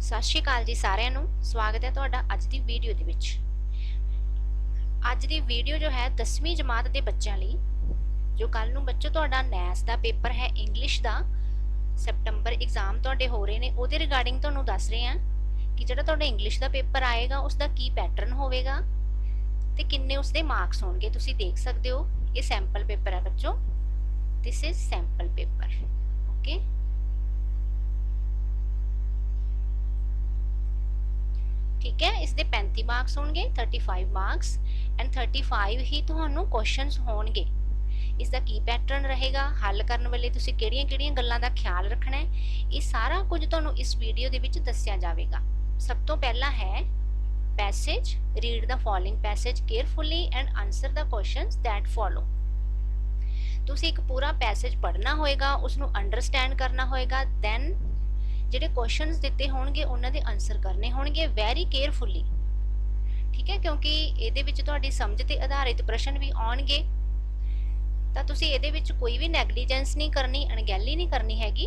ਸਤਿ ਸ਼੍ਰੀ ਅਕਾਲ ਜੀ ਸਾਰਿਆਂ ਨੂੰ। ਸਵਾਗਤ ਹੈ ਤੁਹਾਡਾ ਅੱਜ ਦੀ ਵੀਡੀਓ ਦੇ ਵਿੱਚ। ਅੱਜ ਦੀ ਵੀਡੀਓ ਜੋ ਹੈ 10ਵੀਂ ਜਮਾਤ ਦੇ ਬੱਚਿਆਂ ਲਈ, ਜੋ ਕੱਲ ਨੂੰ ਬੱਚੋ ਤੁਹਾਡਾ ਨੈਸ ਦਾ ਪੇਪਰ ਹੈ ਇੰਗਲਿਸ਼ ਦਾ, ਸੈਪਟੰਬਰ ਐਗਜ਼ਾਮ ਤੁਹਾਡੇ ਹੋ ਰਹੇ ਨੇ, ਉਹਦੇ ਰਿਗਾਰਡਿੰਗ ਤੁਹਾਨੂੰ ਦੱਸ ਰਹੇ ਹਾਂ ਕਿ ਜਿਹੜਾ ਤੁਹਾਡਾ ਇੰਗਲਿਸ਼ ਦਾ ਪੇਪਰ ਆਏਗਾ ਉਸ ਦਾ ਕੀ ਪੈਟਰਨ ਹੋਵੇਗਾ ਤੇ ਕਿੰਨੇ ਉਸਦੇ ਮਾਰਕਸ ਹੋਣਗੇ। ਤੁਸੀਂ ਦੇਖ ਸਕਦੇ ਹੋ ਇਹ ਸੈਂਪਲ ਪੇਪਰ ਹੈ ਬੱਚੋ, this is sample paper. Okay, ठीक है। इसके 35 मार्क्स होंगे, 35 मार्क्स एंड 35 ही तुहानू क्वेश्चंस होंगे। इसका की पैटर्न रहेगा, हल करने वाले तुसी किहड़ियां-किहड़ियां गल्लां दा ख्याल रखना है, ये सारा कुछ तुहानू इस वीडियो दे विच दस्सिया जाएगा। सब तो पहला है passage, read the following passage carefully and answer the questions that follow. तुसी एक पूरा पैसेज पढ़ना होएगा, उसनू अंडरस्टैंड करना होएगा, दैन ਜਿਹੜੇ ਕੁਐਸਚਨਸ ਦਿੱਤੇ ਹੋਣਗੇ ਉਹਨਾਂ ਦੇ ਆਨਸਰ ਕਰਨੇ ਹੋਣਗੇ ਵੈਰੀ ਕੇਅਰਫੁਲੀ। ਠੀਕ ਹੈ, ਕਿਉਂਕਿ ਇਹਦੇ ਵਿੱਚ ਤੁਹਾਡੀ ਸਮਝ ਤੇ ਆਧਾਰਿਤ ਪ੍ਰਸ਼ਨ ਵੀ ਆਉਣਗੇ, ਤਾਂ ਤੁਸੀਂ ਇਹਦੇ ਵਿੱਚ ਕੋਈ ਵੀ ਨੈਗਲੀਜੈਂਸ ਨਹੀਂ ਕਰਨੀ, ਅਣਗਹਿਲੀ ਨਹੀਂ ਕਰਨੀ ਹੈਗੀ।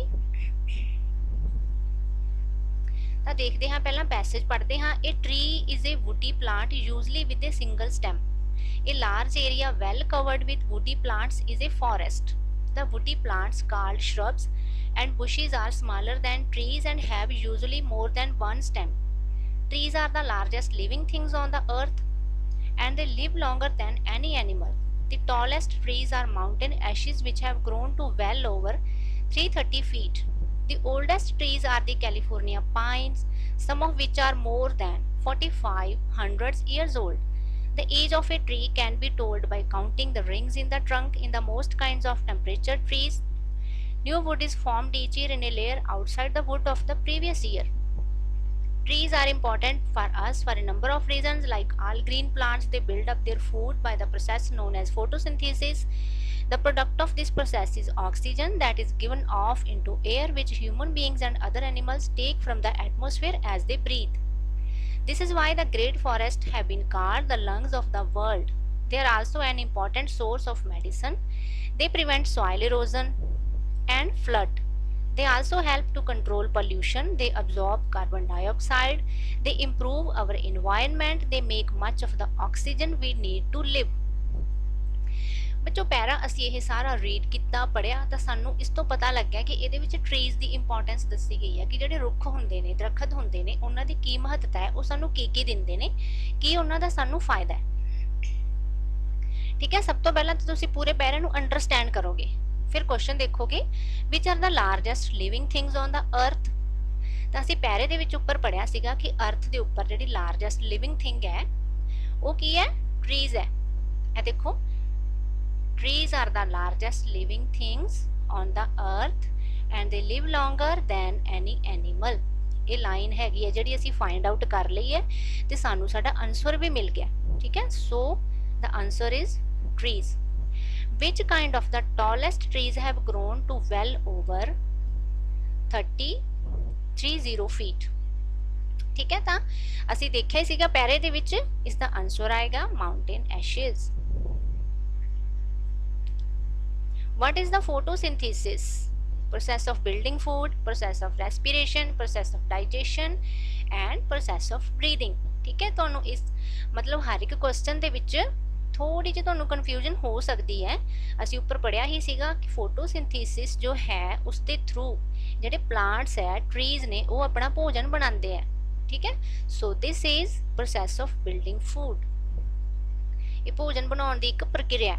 ਤਾਂ ਦੇਖਦੇ ਹਾਂ, ਪਹਿਲਾਂ ਪੈਸੇਜ ਪੜ੍ਹਦੇ ਹਾਂ। ਇਹ tree is a woody plant usually with a single stem. A large area well covered with woody plants is a forest. The woody plants called shrubs and bushes are smaller than trees and have usually more than one stem. Trees are the largest living things on the earth and they live longer than any animal. The tallest trees are mountain ashes which have grown to well over 330 feet. The oldest trees are the California pines, some of which are more than 4,500 years old. The age of a tree can be told by counting the rings in the trunk. In the most kinds of temperature trees, new wood is formed each year in a layer outside the wood of the previous year. Trees are important for us for a number of reasons. Like all green plants, they build up their food by the process known as photosynthesis. The product of this process is oxygen that is given off into air, which human beings and other animals take from the atmosphere as they breathe. This is why the great forests have been called the lungs of the world. They are also an important source of medicine. They prevent soil erosion and flood. They also help to control pollution. They absorb carbon dioxide. They improve our environment. They make much of the oxygen we need to live. ਬੱਚੋ ਪਹਿਲਾਂ ਅਸੀਂ ਇਹ ਸਾਰਾ read ਕੀਤਾ, ਪੜ੍ਹਿਆ, ਤਾਂ ਸਾਨੂੰ ਇਸ ਤੋਂ ਪਤਾ ਲੱਗਿਆ ਕਿ ਇਹਦੇ ਵਿੱਚ ਟਰੀਜ਼ ਦੀ ਇੰਪੋਰਟੈਂਸ ਦੱਸੀ ਗਈ ਹੈ ਕਿ ਜਿਹੜੇ ਰੁੱਖ ਹੁੰਦੇ ਨੇ, ਦਰਖਤ ਹੁੰਦੇ ਨੇ, ਉਹਨਾਂ ਦੀ ਕੀ ਮਹੱਤਤਾ ਹੈ, ਉਹ ਸਾਨੂੰ ਕੀ ਦਿੰਦੇ ਨੇ, ਕੀ ਉਹਨਾਂ ਦਾ ਸਾਨੂੰ ਫਾਇਦਾ ਹੈ। ਠੀਕ ਹੈ, ਸਭ ਤੋਂ ਪਹਿਲਾਂ ਤਾਂ ਤੁਸੀਂ ਪੂਰੇ ਪੈਰੇ ਨੂੰ ਅੰਡਰਸਟੈਂਡ ਕਰੋਗੇ, ਫਿਰ ਕੁਐਸਚਨ ਦੇਖੋਗੇ which are the largest living things on the earth. ਤਾਂ ਅਸੀਂ ਪੈਰੇ ਦੇ ਵਿੱਚ ਉੱਪਰ ਪੜ੍ਹਿਆ ਸੀਗਾ ਕਿ ਅਰਥ ਦੇ ਉੱਪਰ ਜਿਹੜੀ ਲਾਰਜੈਸਟ ਲਿਵਿੰਗ ਥਿੰਗ ਹੈ ਉਹ ਕੀ ਹੈ? ਟਰੀਜ਼ ਹੈ। ਇਹ ਦੇਖੋ, trees are the largest living things on the earth and they live longer than any animal. ਇਹ ਲਾਈਨ ਹੈਗੀ ਹੈ ਜਿਹੜੀ ਅਸੀਂ ਫਾਈਂਡ ਆਊਟ ਕਰ ਲਈ ਹੈ ਤੇ ਸਾਨੂੰ ਸਾਡਾ ਆਨਸਰ ਵੀ ਮਿਲ ਗਿਆ। ਠੀਕ ਹੈ, ਸੋ the answer is trees. Which kind of the tallest trees have grown to well over 30 feet? ਠੀਕ ਹੈ, ਤਾਂ ਅਸੀਂ ਦੇਖਿਆ ਸੀਗਾ ਪੈਰੇ ਦੇ ਵਿੱਚ ਇਸ ਦਾ ਆਨਸਰ ਆਏਗਾ mountain Ashes. What is the photosynthesis? Process of building food, process of respiration, process of digestion and process of breathing. ठीक है, ਤੁਹਾਨੂੰ ਇਸ ਮਤਲਬ ਹਰ ਇੱਕ ਕੁਐਸਚਨ ਦੇ ਵਿੱਚ ਥੋੜੀ ਜਿਹੀ ਤੁਹਾਨੂੰ ਕਨਫਿਊਜ਼ਨ ਹੋ ਸਕਦੀ ਹੈ। ਅਸੀਂ ਉੱਪਰ ਪੜਿਆ ਹੀ ਸੀਗਾ ਕਿ ਫੋਟੋਸਿੰਥੇਸਿਸ ਜੋ ਹੈ ਉਸ ਦੇ ਥਰੂ ਜਿਹੜੇ ਪਲਾਂਟਸ ਹੈ, ਟਰੀਜ਼ ਨੇ, ਉਹ ਆਪਣਾ ਭੋਜਨ ਬਣਾਉਂਦੇ ਆ। ਠੀਕ ਹੈ, so this is process of building food. ਇਹ ਭੋਜਨ ਬਣਾਉਣ ਦੀ ਇੱਕ ਪ੍ਰਕਿਰਿਆ।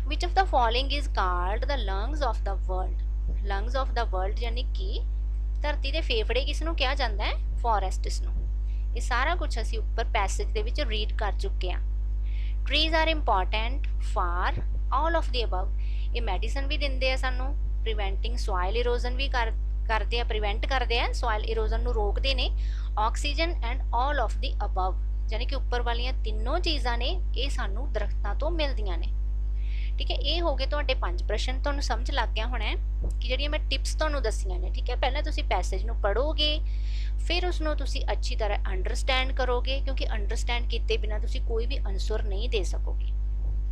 Which of the following is called the lungs of the world? Lungs of the world यानी कि ਧਰਤੀ ਦੇ ਫੇਫੜੇ ਕਿਸ ਨੂੰ ਕਿਹਾ ਜਾਂਦਾ ਹੈ? ਫੋਰੈਸਟਸ ਨੂੰ। ਇਹ ਸਾਰਾ ਕੁਝ ਅਸੀਂ ਉੱਪਰ ਪੈਸੇਜ ਦੇ ਵਿੱਚ ਰੀਡ ਕਰ ਚੁੱਕੇ ਹਾਂ। Trees are important for all of the above. ਇਹ ਮੈਡੀਸਨ ਵੀ ਦਿੰਦੇ ਆ ਸਾਨੂੰ, ਪ੍ਰੀਵੈਂਟਿੰਗ ਸੋਇਲ ਇਰੋਜ਼ਨ ਵੀ ਕਰਦੇ ਆ, ਪ੍ਰੀਵੈਂਟ ਕਰਦੇ ਆ ਸੋਇਲ ਇਰੋਜ਼ਨ ਨੂੰ, ਰੋਕਦੇ ਨੇ। Oxygen and all of the above ਯਾਨੀ ਕਿ ਉੱਪਰ ਵਾਲੀਆਂ ਤਿੰਨੋਂ ਚੀਜ਼ਾਂ ਨੇ, ਇਹ ਸਾਨੂੰ ਦਰਖਤਾਂ ਤੋਂ ਮਿਲਦੀਆਂ ਨੇ। ਠੀਕ ਹੈ, ਇਹ ਹੋ ਗਏ ਤੁਹਾਡੇ 5 ਪ੍ਰਸ਼ਨ। ਤੁਹਾਨੂੰ ਸਮਝ ਲੱਗ ਗਿਆ ਹੋਣਾ ਕਿ ਜਿਹੜੀਆਂ ਮੈਂ ਟਿਪਸ ਤੁਹਾਨੂੰ ਦੱਸੀਆਂ ਨੇ। ਠੀਕ ਹੈ, ਪਹਿਲਾਂ ਤੁਸੀਂ ਪੈਸੇਜ ਨੂੰ ਪੜ੍ਹੋਗੇ, ਫਿਰ ਉਸਨੂੰ ਤੁਸੀਂ ਅੱਛੀ ਤਰ੍ਹਾਂ ਅੰਡਰਸਟੈਂਡ ਕਰੋਗੇ, ਕਿਉਂਕਿ ਅੰਡਰਸਟੈਂਡ ਕੀਤੇ ਬਿਨਾਂ ਤੁਸੀਂ ਕੋਈ ਵੀ ਆਨਸਰ ਨਹੀਂ ਦੇ ਸਕੋਗੇ।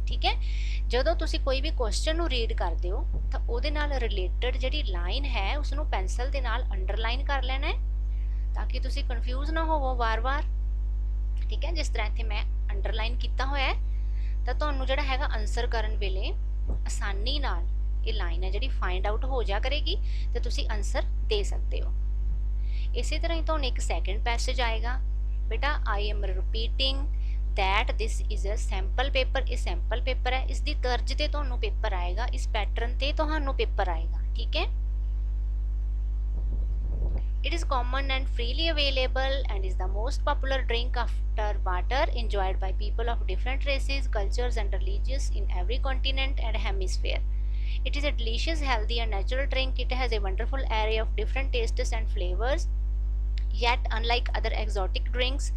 ठीक है। ਜਦੋਂ ਤੁਸੀਂ ਕੋਈ ਵੀ ਕੁਐਸਚਨ ਨੂੰ ਰੀਡ ਕਰਦੇ ਹੋ ਤਾਂ ਉਹਦੇ ਨਾਲ ਰਿਲੇਟਡ ਜਿਹੜੀ ਲਾਈਨ ਹੈ ਉਸ ਨੂੰ ਪੈਨਸਲ ਦੇ ਨਾਲ ਅੰਡਰਲਾਈਨ ਕਰ ਲੈਣਾ ਹੈ ਤਾਂ ਕਿ ਤੁਸੀਂ ਕਨਫਿਊਜ਼ ਨਾ ਹੋਵੋ ਵਾਰ-ਵਾਰ। ਠੀਕ ਹੈ, ਜਿਸ ਤਰ੍ਹਾਂ ਇੱਥੇ ਮੈਂ ਅੰਡਰਲਾਈਨ ਕੀਤਾ ਹੋਇਆ ਹੈ ਤਾਂ ਤੁਹਾਨੂੰ ਜਿਹੜਾ ਹੈਗਾ ਆਨਸਰ ਕਰਨ ਵੇਲੇ ਆਸਾਨੀ ਨਾਲ ਇਹ ਲਾਈਨ ਹੈ ਜਿਹੜੀ ਫਾਈਂਡ ਆਊਟ ਹੋ ਜਾ ਕਰੇਗੀ ਤੇ ਤੁਸੀਂ ਆਨਸਰ ਦੇ ਸਕਦੇ ਹੋ। ਇਸੇ ਤਰ੍ਹਾਂ ਹੀ ਤੁਹਾਨੂੰ ਇੱਕ ਸੈਕੰਡ ਪੈਸੇਜ ਆਏਗਾ, ਬੇਟਾ I am repeating that this is a sample paper। ਇਹ ਸੈਂਪਲ ਪੇਪਰ ਹੈ, ਇਸ ਦੀ ਤਰਜ ਤੇ ਤੁਹਾਨੂੰ ਪੇਪਰ ਆਏਗਾ, ਇਸ ਪੈਟਰਨ ਤੇ ਤੁਹਾਨੂੰ ਪੇਪਰ ਆਏਗਾ। ਠੀਕ ਹੈ, it is common and freely available and is the most popular drink after water, enjoyed by people of different races, cultures and religions in every continent and hemisphere। It is a delicious, healthy and natural drink। It has a wonderful array of different tastes and flavors, yet unlike other exotic drinks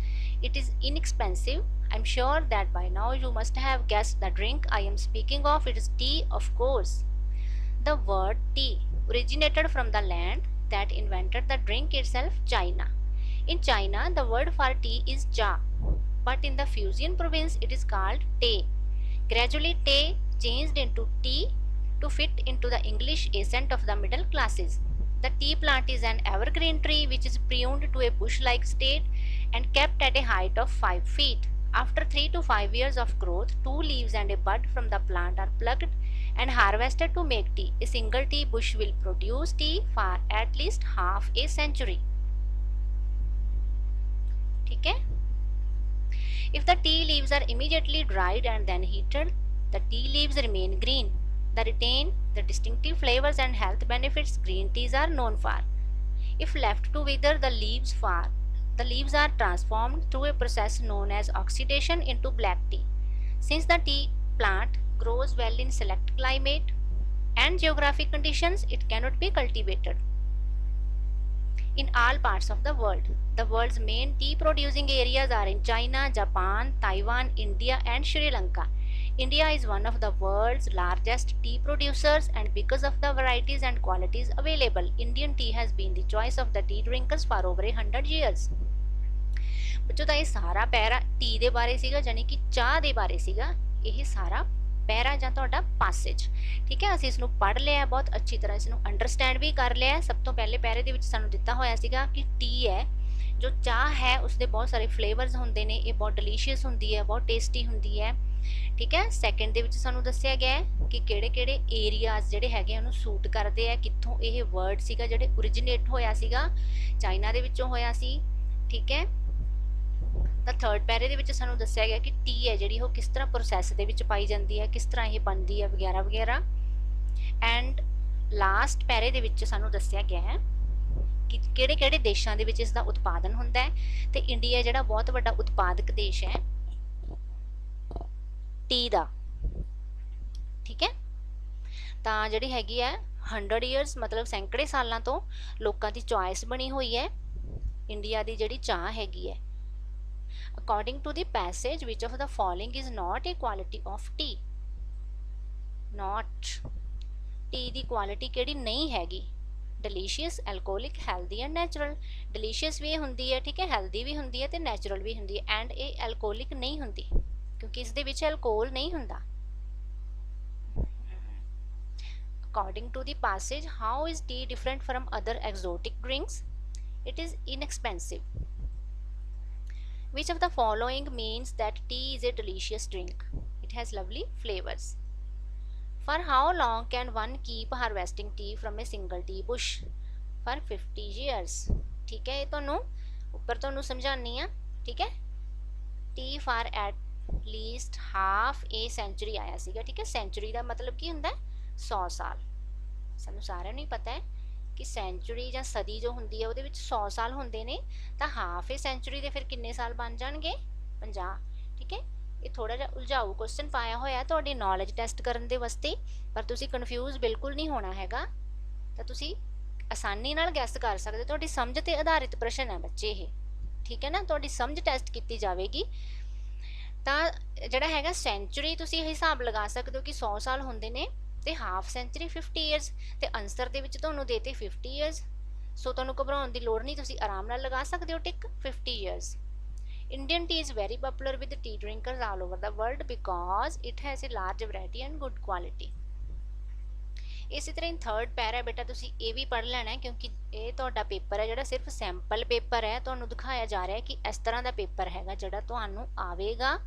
it is inexpensive। I'm sure that by now you must have guessed the drink I am speaking of। It is tea, of course। The word tea originated from the land that invented the drink itself, China। In China the word for tea is cha, but in the Fujian province it is called te। Gradually te changed into tea to fit into the English accent of the middle classes। The tea plant is an evergreen tree which is pruned to a bush-like state and kept at a height of 5 feet। After 3 to 5 years of growth, 2 leaves and a bud from the plant are plucked and harvested to make tea। A single tea bush will produce tea for at least half a century। ठीक है, if the tea leaves are immediately dried and then heated, the tea leaves remain green। They retain the distinctive flavors and health benefits green teas are known for। If left to wither, the leaves are transformed through a process known as oxidation into black tea। Since the tea plant grows well in select climate and geographic conditions, it cannot be cultivated in all parts of the world। The world's main tea producing areas are in China, Japan, Taiwan, India and Sri Lanka। India is one of the world's largest tea producers, and because of the varieties and qualities available, Indian tea has been the choice of the tea drinkers for over 100 years। ਬੱਚੋ ਤਾਂ ਇਹ ਸਾਰਾ ਪੈਰਾ T ਦੇ ਬਾਰੇ ਸੀਗਾ, ਜਾਨੀ ਕਿ ਚਾਹ ਦੇ ਬਾਰੇ ਸੀਗਾ ਇਹ ਸਾਰਾ ਪੈਰਾ ਜਾਂ ਤੁਹਾਡਾ ਪਾਸੇਜ। ਠੀਕ ਹੈ, ਅਸੀਂ ਇਸ ਨੂੰ ਪੜ੍ਹ ਲਿਆ, ਬਹੁਤ ਅੱਛੀ ਤਰ੍ਹਾਂ ਇਸ ਨੂੰ ਅੰਡਰਸਟੈਂਡ ਵੀ ਕਰ ਲਿਆ। ਸਭ ਤੋਂ ਪਹਿਲੇ ਪੈਰੇ ਦੇ ਵਿੱਚ ਸਾਨੂੰ ਦਿੱਤਾ ਹੋਇਆ ਸੀਗਾ ਕਿ ਟੀ ਹੈ ਜੋ ਚਾਹ ਹੈ ਉਸਦੇ ਬਹੁਤ ਸਾਰੇ ਫਲੇਵਰਸ ਹੁੰਦੇ ਨੇ, ਇਹ ਬਹੁਤ ਡਿਲੀਸ਼ੀਅਸ ਹੁੰਦੀ ਹੈ, ਬਹੁਤ ਟੇਸਟੀ ਹੁੰਦੀ ਹੈ। ਠੀਕ ਹੈ, ਸੈਕਿੰਡ ਦੇ ਵਿੱਚ ਸਾਨੂੰ ਦੱਸਿਆ ਗਿਆ ਹੈ ਕਿ ਕਿਹੜੇ ਕਿਹੜੇ ਏਰੀਆਜ਼ ਜਿਹੜੇ ਹੈਗੇ ਉਹਨੂੰ ਸੂਟ ਕਰਦੇ ਆ, ਕਿੱਥੋਂ ਇਹ ਵਰਡ ਸੀਗਾ ਜਿਹੜੇ ਓਰੀਜਿਨੇਟ ਹੋਇਆ ਸੀਗਾ, ਚਾਈਨਾ ਦੇ ਵਿੱਚੋਂ ਹੋਇਆ ਸੀ। ਠੀਕ ਹੈ, ਤਾਂ ਥਰਡ ਪੈਰੇ ਦੇ ਵਿੱਚ ਸਾਨੂੰ ਦੱਸਿਆ ਗਿਆ ਕਿ ਟੀ ਹੈ ਜਿਹੜੀ ਉਹ ਕਿਸ ਤਰ੍ਹਾਂ ਪ੍ਰੋਸੈਸ ਦੇ ਵਿੱਚ ਪਾਈ ਜਾਂਦੀ ਹੈ, ਕਿਸ ਤਰ੍ਹਾਂ ਇਹ ਬਣਦੀ ਹੈ ਵਗੈਰਾ ਵਗੈਰਾ। ਐਂਡ ਲਾਸਟ ਪੈਰੇ ਦੇ ਵਿੱਚ ਸਾਨੂੰ ਦੱਸਿਆ ਗਿਆ ਹੈ ਕਿ ਕਿਹੜੇ ਕਿਹੜੇ ਦੇਸ਼ਾਂ ਦੇ ਵਿੱਚ ਇਸ ਦਾ ਉਤਪਾਦਨ ਹੁੰਦਾ ਹੈ ਤੇ ਇੰਡੀਆ ਜਿਹੜਾ ਬਹੁਤ ਵੱਡਾ ਉਤਪਾਦਕ ਦੇਸ਼ ਹੈ ਟੀ ਦਾ। ਠੀਕ ਹੈ, ਤਾਂ ਜਿਹੜੀ ਹੈਗੀ ਹੈ 100 ਇਅਰਸ ਮਤਲਬ ਸੈਂਕੜੇ ਸਾਲਾਂ ਤੋਂ ਲੋਕਾਂ ਦੀ ਚੁਆਇਸ ਬਣੀ ਹੋਈ ਹੈ ਇੰਡੀਆ ਦੀ ਜਿਹੜੀ ਚਾਹ ਹੈਗੀ ਹੈ। According to the passage, which of the following is not a quality of tea? Not tea ਦੀ ਕੁਆਲਿਟੀ ਕਿਹੜੀ ਨਹੀਂ ਹੈਗੀ? Delicious, alcoholic, healthy and natural. Delicious ਵੀ ਹੁੰਦੀ ਹੈ, ਠੀਕ ਹੈ, ਹੈਲਦੀ ਵੀ ਹੁੰਦੀ ਹੈ ਤੇ ਨੈਚੁਰਲ ਵੀ ਹੁੰਦੀ ਹੈ। ਐਂਡ ਇਹ ਐਲਕੋਹਲਿਕ ਨਹੀਂ ਹੁੰਦੀ ਕਿਉਂਕਿ ਇਸ ਦੇ ਵਿੱਚ ਐਲਕੋਹਲ ਨਹੀਂ ਹੁੰਦਾ। According to the passage, how is tea different from other exotic drinks? It is inexpensive। Which of the following means that tea is a delicious drink? It has lovely flavors। For how long can one keep harvesting tea from a single tea bush? For 50 years। ठीक है, ये ਤੁਹਾਨੂੰ ਉੱਪਰ ਤੁਹਾਨੂੰ ਸਮਝਾਉਣੀ ਆ। ਠੀਕ ਹੈ, tea for at least half a century ਆਇਆ ਸੀਗਾ। ਠੀਕ ਹੈ, ਸੈਂਚੁਰੀ ਦਾ ਮਤਲਬ ਕੀ ਹੁੰਦਾ ਹੈ? 100 ਸਾਲ। ਸਾਨੂੰ ਸਾਰਿਆਂ ਨੂੰ ਹੀ ਪਤਾ ਹੈ ਕਿ ਸੈਂਚੁਰੀ ਜਾਂ ਸਦੀ ਜੋ ਹੁੰਦੀ ਹੈ ਉਹਦੇ ਵਿੱਚ 100 ਸਾਲ ਹੁੰਦੇ ਨੇ, ਤਾਂ ਹਾਫ ਏ ਸੈਂਚੁਰੀ ਦੇ ਫਿਰ ਕਿੰਨੇ ਸਾਲ ਬਣ ਜਾਣਗੇ? 50। ਠੀਕ ਹੈ, ਇਹ ਥੋੜਾ ਜਿਹਾ ਉਲਝਾਊ ਕੁਐਸਚਨ ਪਾਇਆ ਹੋਇਆ ਤੁਹਾਡੀ ਨੌਲੇਜ ਟੈਸਟ ਕਰਨ ਦੇ ਵਾਸਤੇ, ਪਰ ਤੁਸੀਂ ਕਨਫਿਊਜ਼ ਬਿਲਕੁਲ ਨਹੀਂ ਹੋਣਾ ਹੈਗਾ, ਤਾਂ ਤੁਸੀਂ ਆਸਾਨੀ ਨਾਲ ਗੈਸ ਕਰ ਸਕਦੇ। ਤੁਹਾਡੀ ਸਮਝ ਤੇ ਆਧਾਰਿਤ ਪ੍ਰਸ਼ਨ ਹੈ ਬੱਚੇ ਇਹ। ਠੀਕ ਹੈ ਨਾ, ਤੁਹਾਡੀ ਸਮਝ ਟੈਸਟ ਕੀਤੀ ਜਾਵੇਗੀ। ਤਾਂ ਜਿਹੜਾ ਹੈਗਾ ਸੈਂਚੁਰੀ ਤੁਸੀਂ ਇਹ ਹਿਸਾਬ ਲਗਾ ਸਕਦੇ ਹੋ ਕਿ 100 ਸਾਲ ਹੁੰਦੇ ਨੇ ਤੇ ਹਾਫ ਸੈਂਚੁਰੀ 50 ਇਅਰਸ, ਤੇ ਆਨਸਰ ਦੇ ਵਿੱਚ ਤੁਹਾਨੂੰ ਦੇਤੇ 50 ਇਅਰਸ। ਸੋ ਤੁਹਾਨੂੰ ਘਬਰਾਉਣ ਦੀ ਲੋੜ ਨਹੀਂ, ਤੁਸੀਂ ਆਰਾਮ ਨਾਲ ਲਗਾ ਸਕਦੇ ਹੋ ਟਿਕ 50 years. Indian tea is very popular with tea drinkers all over the world because it has a large variety and good quality. ਇਸੇ ਤਰ੍ਹਾਂ ਹੀ ਥਰਡ ਪੈਰਾ ਬੇਟਾ ਤੁਸੀਂ ਇਹ ਵੀ ਪੜ੍ਹ ਲੈਣਾ ਹੈ, ਕਿਉਂਕਿ ਇਹ ਤੁਹਾਡਾ ਪੇਪਰ ਹੈ ਜਿਹੜਾ ਸਿਰਫ ਸੈਂਪਲ ਪੇਪਰ ਹੈ, ਤੁਹਾਨੂੰ ਦਿਖਾਇਆ ਜਾ ਰਿਹਾ ਹੈ ਕਿ ਇਸ ਤਰ੍ਹਾਂ ਦਾ ਪੇਪਰ ਹੈਗਾ ਜਿਹੜਾ ਤੁਹਾਨੂੰ ਆਵੇਗਾ।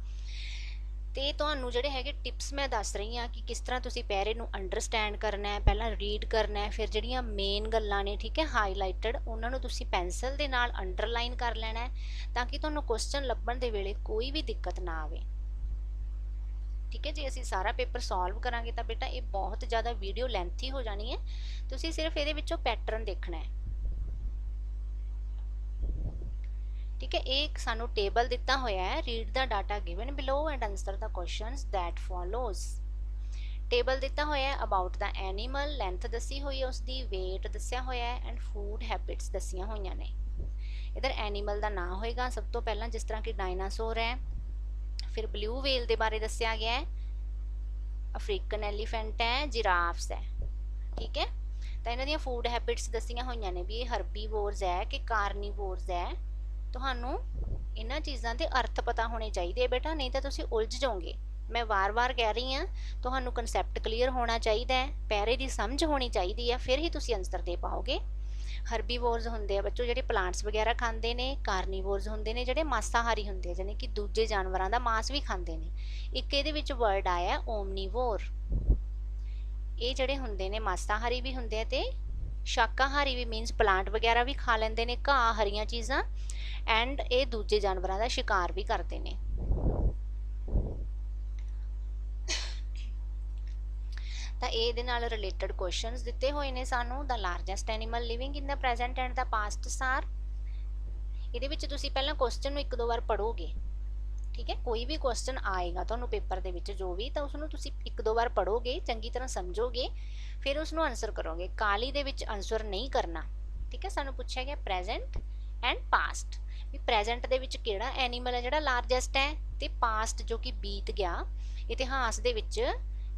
ਤੇ ਤੁਹਾਨੂੰ ਜਿਹੜੇ ਹੈਗੇ ਟਿਪਸ ਮੈਂ ਦੱਸ ਰਹੀ ਹਾਂ ਕਿ ਕਿਸ ਤਰ੍ਹਾਂ ਤੁਸੀਂ ਪੈਰੇ ਨੂੰ ਅੰਡਰਸਟੈਂਡ ਕਰਨਾ ਹੈ, ਪਹਿਲਾਂ ਰੀਡ ਕਰਨਾ ਹੈ, ਫਿਰ ਜਿਹੜੀਆਂ ਮੇਨ ਗੱਲਾਂ ਨੇ ਠੀਕ ਹੈ ਹਾਈਲਾਈਟਡ ਉਹਨਾਂ ਨੂੰ ਤੁਸੀਂ ਪੈਨਸਲ ਦੇ ਨਾਲ ਅੰਡਰਲਾਈਨ ਕਰ ਲੈਣਾ ਹੈ ਤਾਂ ਕਿ ਤੁਹਾਨੂੰ ਕੁਐਸਚਨ ਲੱਭਣ ਦੇ ਵੇਲੇ ਕੋਈ ਵੀ ਦਿੱਕਤ ਨਾ ਆਵੇ। ਠੀਕ ਹੈ, ਜੇ ਅਸੀਂ ਸਾਰਾ ਪੇਪਰ ਸੋਲਵ ਕਰਾਂਗੇ ਤਾਂ ਬੇਟਾ ਇਹ ਬਹੁਤ ਜ਼ਿਆਦਾ ਵੀਡੀਓ ਲੈਂਥੀ ਹੋ ਜਾਣੀ ਹੈ, ਤੁਸੀਂ ਸਿਰਫ ਇਹਦੇ ਵਿੱਚੋਂ ਪੈਟਰਨ ਦੇਖਣਾ ਹੈ। ਠੀਕ ਹੈ, ਇਹ ਸਾਨੂੰ ਟੇਬਲ ਦਿੱਤਾ ਹੋਇਆ ਹੈ, read the data given below and answer the questions that follows. Table ਦਿੱਤਾ ਹੋਇਆ ਹੈ, ਅਬਾਊਟ ਦਾ ਐਨੀਮਲ, ਲੈਂਥ ਦੱਸੀ ਹੋਈ ਹੈ ਉਸਦੀ, weight ਦੱਸਿਆ ਹੋਇਆ ਹੈ ਐਂਡ ਫੂਡ ਹੈਬਿਟਸ ਦੱਸੀਆਂ ਹੋਈਆਂ ਨੇ। ਇਧਰ ਐਨੀਮਲ ਦਾ ਨਾਂ ਹੋਏਗਾ ਸਭ ਤੋਂ ਪਹਿਲਾਂ, ਜਿਸ ਤਰ੍ਹਾਂ ਕਿ ਡਾਇਨਾਸੋਰ ਹੈ, ਫਿਰ ਬਲੂ ਵੇਲ ਦੇ ਬਾਰੇ ਦੱਸਿਆ ਗਿਆ ਹੈ, ਅਫਰੀਕਨ ਐਲੀਫੈਂਟ ਹੈ, ਜਿਰਾਫਸ ਹੈ। ਠੀਕ ਹੈ, ਤਾਂ ਇਹਨਾਂ ਦੀਆਂ ਫੂਡ ਹੈਬਿਟਸ ਦੱਸੀਆਂ ਹੋਈਆਂ ਨੇ ਵੀ ਇਹ ਹਰਬੀਵੋਰਸ ਹੈ ਕਿ ਕਾਰਨੀਵੋਰਸ ਹੈ। ਤੁਹਾਨੂੰ ਇਹਨਾਂ ਚੀਜ਼ਾਂ ਦੇ ਅਰਥ ਪਤਾ ਹੋਣੇ ਚਾਹੀਦੇ ਬੇਟਾ, ਨਹੀਂ ਤਾਂ ਤੁਸੀਂ ਉਲਝ ਜਾਓਗੇ। ਮੈਂ ਵਾਰ-ਵਾਰ ਕਹਿ ਰਹੀ ਹਾਂ, ਤੁਹਾਨੂੰ ਕਨਸੈਪਟ ਕਲੀਅਰ ਹੋਣਾ ਚਾਹੀਦਾ ਹੈ, ਪੈਰੇ ਦੀ ਸਮਝ ਹੋਣੀ ਚਾਹੀਦੀ ਹੈ, ਫਿਰ ਹੀ ਤੁਸੀਂ ਆਨਸਰ ਦੇ ਪਾਓਗੇ। ਹਰਬੀਵੋਰਸ ਹੁੰਦੇ ਆ ਬੱਚੋ ਜਿਹੜੇ ਪਲਾਂਟਸ ਵਗੈਰਾ ਖਾਂਦੇ ਨੇ, ਕਾਰਨੀਵੋਰਸ ਹੁੰਦੇ ਨੇ ਜਿਹੜੇ ਮਾਸਾਹਾਰੀ ਹੁੰਦੇ ਆ ਜਾਨੀ ਕਿ ਦੂਜੇ ਜਾਨਵਰਾਂ ਦਾ ਮਾਸ ਵੀ ਖਾਂਦੇ ਨੇ। ਇੱਕ ਇਹਦੇ ਵਿੱਚ ਵਰਡ ਆਇਆ ਓਮਨੀਵੋਰ, ਇਹ ਜਿਹੜੇ ਹੁੰਦੇ ਨੇ ਮਾਸਾਹਾਰੀ ਵੀ ਹੁੰਦੇ ਆ ਤੇ ਸ਼ਾਕਾਹਾਰੀ ਵੀ, ਮੀਨਸ ਪਲਾਂਟ ਵਗੈਰਾ ਵੀ ਖਾ ਲੈਂਦੇ ਨੇ, ਘਾਹ ਹਰੀਆਂ ਚੀਜ਼ਾਂ, ਐਂਡ ਇਹ ਦੂਜੇ ਜਾਨਵਰਾਂ ਦਾ ਸ਼ਿਕਾਰ ਵੀ ਕਰਦੇ ਨੇ। ਤਾਂ ਇਹਦੇ ਨਾਲ ਰਿਲੇਟਡ ਕੁਐਸਚਨਸ ਦਿੱਤੇ ਹੋਏ ਨੇ ਸਾਨੂੰ। The largest animal living in the present and the past ਸਾਰ। ਇਹਦੇ ਵਿੱਚ ਤੁਸੀਂ ਪਹਿਲਾਂ ਕੁਐਸਚਨ ਨੂੰ ਇੱਕ ਦੋ ਵਾਰ ਪੜ੍ਹੋਗੇ। ਠੀਕ ਹੈ, ਕੋਈ ਵੀ ਕੁਐਸਚਨ ਆਏਗਾ ਤੁਹਾਨੂੰ ਪੇਪਰ ਦੇ ਵਿੱਚ ਜੋ ਵੀ, ਤਾਂ ਉਸਨੂੰ ਤੁਸੀਂ ਇੱਕ ਦੋ ਵਾਰ ਪੜ੍ਹੋਗੇ, ਚੰਗੀ ਤਰ੍ਹਾਂ ਸਮਝੋਗੇ, ਫਿਰ ਉਸਨੂੰ ਆਨਸਰ ਕਰੋਗੇ। ਕਾਲੀ ਦੇ ਵਿੱਚ ਆਨਸਰ ਨਹੀਂ ਕਰਨਾ। ਠੀਕ ਹੈ, ਸਾਨੂੰ ਪੁੱਛਿਆ ਗਿਆ ਪ੍ਰੈਜ਼ੈਂਟ ਐਂਡ ਪਾਸਟ, ਵੀ ਪ੍ਰੈਜ਼ੈਂਟ ਦੇ ਵਿੱਚ ਕਿਹੜਾ ਐਨੀਮਲ ਹੈ ਜਿਹੜਾ ਲਾਰਜੈਸਟ ਹੈ, ਤੇ ਪਾਸਟ ਜੋ ਕਿ ਬੀਤ ਗਿਆ ਇਤਿਹਾਸ ਦੇ ਵਿੱਚ,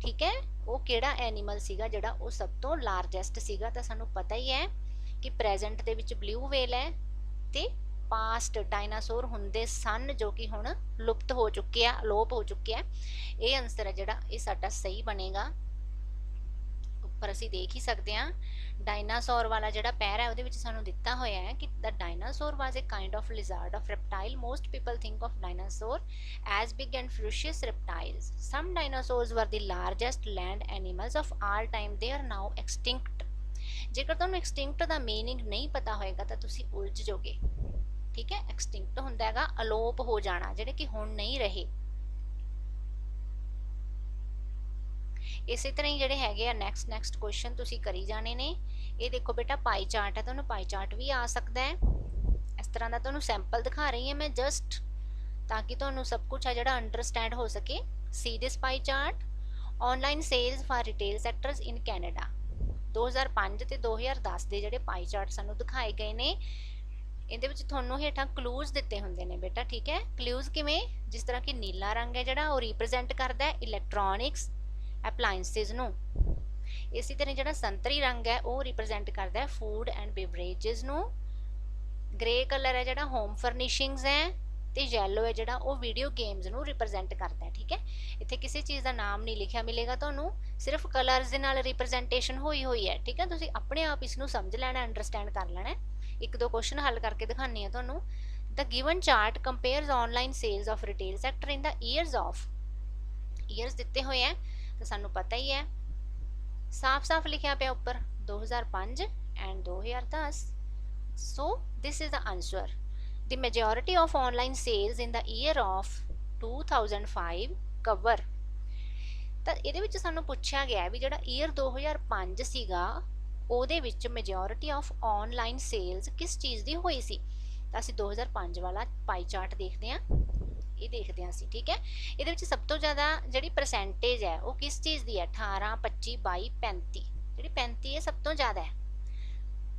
ਠੀਕ ਹੈ, ਉਹ ਕਿਹੜਾ ਐਨੀਮਲ ਸੀਗਾ ਜਿਹੜਾ ਉਹ ਸਭ ਤੋਂ ਲਾਰਜੈਸਟ ਸੀਗਾ। ਤਾਂ ਸਾਨੂੰ ਪਤਾ ਹੀ ਹੈ ਕਿ ਪ੍ਰੈਜ਼ੈਂਟ ਦੇ ਵਿੱਚ ਬਲੂ ਵੇਲ ਹੈ ਤੇ ਪਾਸਟ ਡਾਇਨਾਸੋਰ ਹੁੰਦੇ ਸਨ ਜੋ ਕਿ ਹੁਣ ਲੁਪਤ ਹੋ ਚੁੱਕੇ ਆ, ਅਲੋਪ ਹੋ ਚੁੱਕੇ ਆ। ਇਹ ਆਨਸਰ ਹੈ ਜਿਹੜਾ ਇਹ ਸਾਡਾ ਸਹੀ ਬਣੇਗਾ। ਉੱਪਰ ਅਸੀਂ ਦੇਖ ਹੀ ਸਕਦੇ ਹਾਂ ਡਾਇਨਾਸੌਰ ਵਾਲਾ ਜਿਹੜਾ ਪੈਰਾ ਹੈ ਉਹਦੇ ਵਿੱਚ ਸਾਨੂੰ ਦਿੱਤਾ ਹੋਇਆ ਹੈ ਕਿ the dinosaur was a kind of lizard of reptile. Most people think of dinosaur as big and ferocious reptiles. Some dinosaurs were the largest land animals of all time. They are now extinct. ਜੇਕਰ ਤੁਹਾਨੂੰ extinct ਦਾ meaning ਨਹੀਂ ਪਤਾ ਹੋਏਗਾ ਤਾਂ ਤੁਸੀਂ ਉਲਝ ਜਾਓਗੇ। ਠੀਕ ਹੈ, extinct ਹੁੰਦਾ ਹੈਗਾ ਅਲੋਪ ਹੋ ਜਾਣਾ, ਜਿਹੜੇ ਕਿ ਹੁਣ ਨਹੀਂ ਰਹੇ। ਇਸੇ ਤਰ੍ਹਾਂ ਹੀ ਜਿਹੜੇ ਹੈਗੇ ਆ ਨੈਕਸਟ ਕੁਐਸਚਨ ਤੁਸੀਂ ਕਰੀ ਜਾਣੇ ਨੇ। ਇਹ ਦੇਖੋ ਬੇਟਾ ਪਾਈ ਚਾਰਟ ਹੈ, ਤੁਹਾਨੂੰ ਪਾਈ ਚਾਰਟ ਵੀ ਆ ਸਕਦਾ ਹੈ। ਇਸ ਤਰ੍ਹਾਂ ਦਾ ਤੁਹਾਨੂੰ ਸੈਂਪਲ ਦਿਖਾ ਰਹੀ ਹਾਂ ਮੈਂ ਜਸਟ, ਤਾਂ ਕਿ ਤੁਹਾਨੂੰ ਸਭ ਕੁਝ ਹੈ ਜਿਹੜਾ ਅੰਡਰਸਟੈਂਡ ਹੋ ਸਕੇ। See this pie chart. Online sales for retail sectors in Canada 2005 ਤੇ 2010 ਦੇ ਜਿਹੜੇ ਪਾਈ ਚਾਰਟ ਸਾਨੂੰ ਦਿਖਾਏ ਗਏ ਨੇ। ਇਹਦੇ ਵਿੱਚ ਤੁਹਾਨੂੰ ਹੇਠਾਂ ਕਲੂਜ਼ ਦਿੱਤੇ ਹੁੰਦੇ ਨੇ ਬੇਟਾ। ਠੀਕ ਹੈ, ਕਲੂਜ਼ ਕਿਵੇਂ, ਜਿਸ ਤਰ੍ਹਾਂ ਕਿ ਨੀਲਾ ਰੰਗ ਹੈ ਜਿਹੜਾ ਉਹ ਰਿਪਰੈਜ਼ੈਂਟ ਕਰਦਾ ਹੈ ਇਲੈਕਟ੍ਰੋਨਿਕਸ ਐਪਲਾਇੰਸਿਸ ਨੂੰ। ਇਸੇ ਤਰ੍ਹਾਂ ਜਿਹੜਾ ਸੰਤਰੀ ਰੰਗ ਹੈ ਉਹ ਰਿਪਰੈਜ਼ੈਂਟ ਕਰਦਾ ਹੈ ਫੂਡ ਐਂਡ ਬੇਵਰੇजेस ਨੂੰ। ਗ੍ਰੇ ਕਲਰ ਹੈ ਜਿਹੜਾ ਹੋਮ ਫਰਨਿਸ਼ਿੰਗਸ ਹੈ, ਤੇ ਯੈਲੋ ਹੈ ਜਿਹੜਾ ਉਹ ਵੀਡੀਓ ਗੇਮਸ ਨੂੰ ਰਿਪਰੈਜ਼ੈਂਟ ਕਰਦਾ ਹੈ। ਠੀਕ ਹੈ, ਇੱਥੇ ਕਿਸੇ ਚੀਜ਼ ਦਾ ਨਾਮ ਨਹੀਂ ਲਿਖਿਆ ਮਿਲੇਗਾ ਤੁਹਾਨੂੰ, ਸਿਰਫ ਕਲਰਸ ਦੇ ਨਾਲ ਰਿਪਰੈਜ਼ੈਂਟੇਸ਼ਨ ਹੋਈ ਹੈ। ਠੀਕ ਹੈ, ਤੁਸੀਂ ਆਪਣੇ ਆਪ ਇਸ ਨੂੰ ਸਮਝ ਲੈਣਾ, ਅੰਡਰਸਟੈਂਡ ਕਰ ਲੈਣਾ। ਇੱਕ ਦੋ ਕੁਐਸਚਨ ਹੱਲ ਕਰਕੇ ਦਿਖਾਉਂਦੀ ਹਾਂ ਤੁਹਾਨੂੰ। The given chart compares online sales of retail sector in the years of, years ਦਿੱਤੇ ਹੋਏ ਹੈ ਤਾਂ ਸਾਨੂੰ ਪਤਾ ਹੀ ਹੈ, ਸਾਫ਼-ਸਾਫ਼ ਲਿਖਿਆ ਪਿਆ ਉੱਪਰ 2005 and 2010। So this is the answer. The majority of online sales in the year of 2005 cover। ਤਾਂ ਇਹਦੇ ਵਿੱਚ ਸਾਨੂੰ ਪੁੱਛਿਆ ਗਿਆ ਵੀ ਜਿਹੜਾ ਈਅਰ 2005 ਸੀਗਾ ਉਹਦੇ ਵਿੱਚ ਮੈਜੋਰਿਟੀ ਆਫ ਆਨਲਾਈਨ ਸੇਲਸ ਕਿਸ ਚੀਜ਼ ਦੀ ਹੋਈ ਸੀ। ਤਾਂ ਅਸੀਂ 2005 ਵਾਲਾ ਪਾਈ ਚਾਰਟ ਦੇਖਦੇ ਹਾਂ, ਇਹ ਦੇਖਦੇ ਹਾਂ ਅਸੀਂ। ਠੀਕ ਹੈ, ਇਹਦੇ ਵਿੱਚ ਸਭ ਤੋਂ ਜ਼ਿਆਦਾ ਜਿਹੜੀ ਪਰਸੈਂਟੇਜ ਹੈ ਉਹ ਕਿਸ ਚੀਜ਼ ਦੀ ਹੈ, 18, 25, 22, 35। ਜਿਹੜੀ 35 ਹੈ ਸਭ ਤੋਂ ਜ਼ਿਆਦਾ ਹੈ।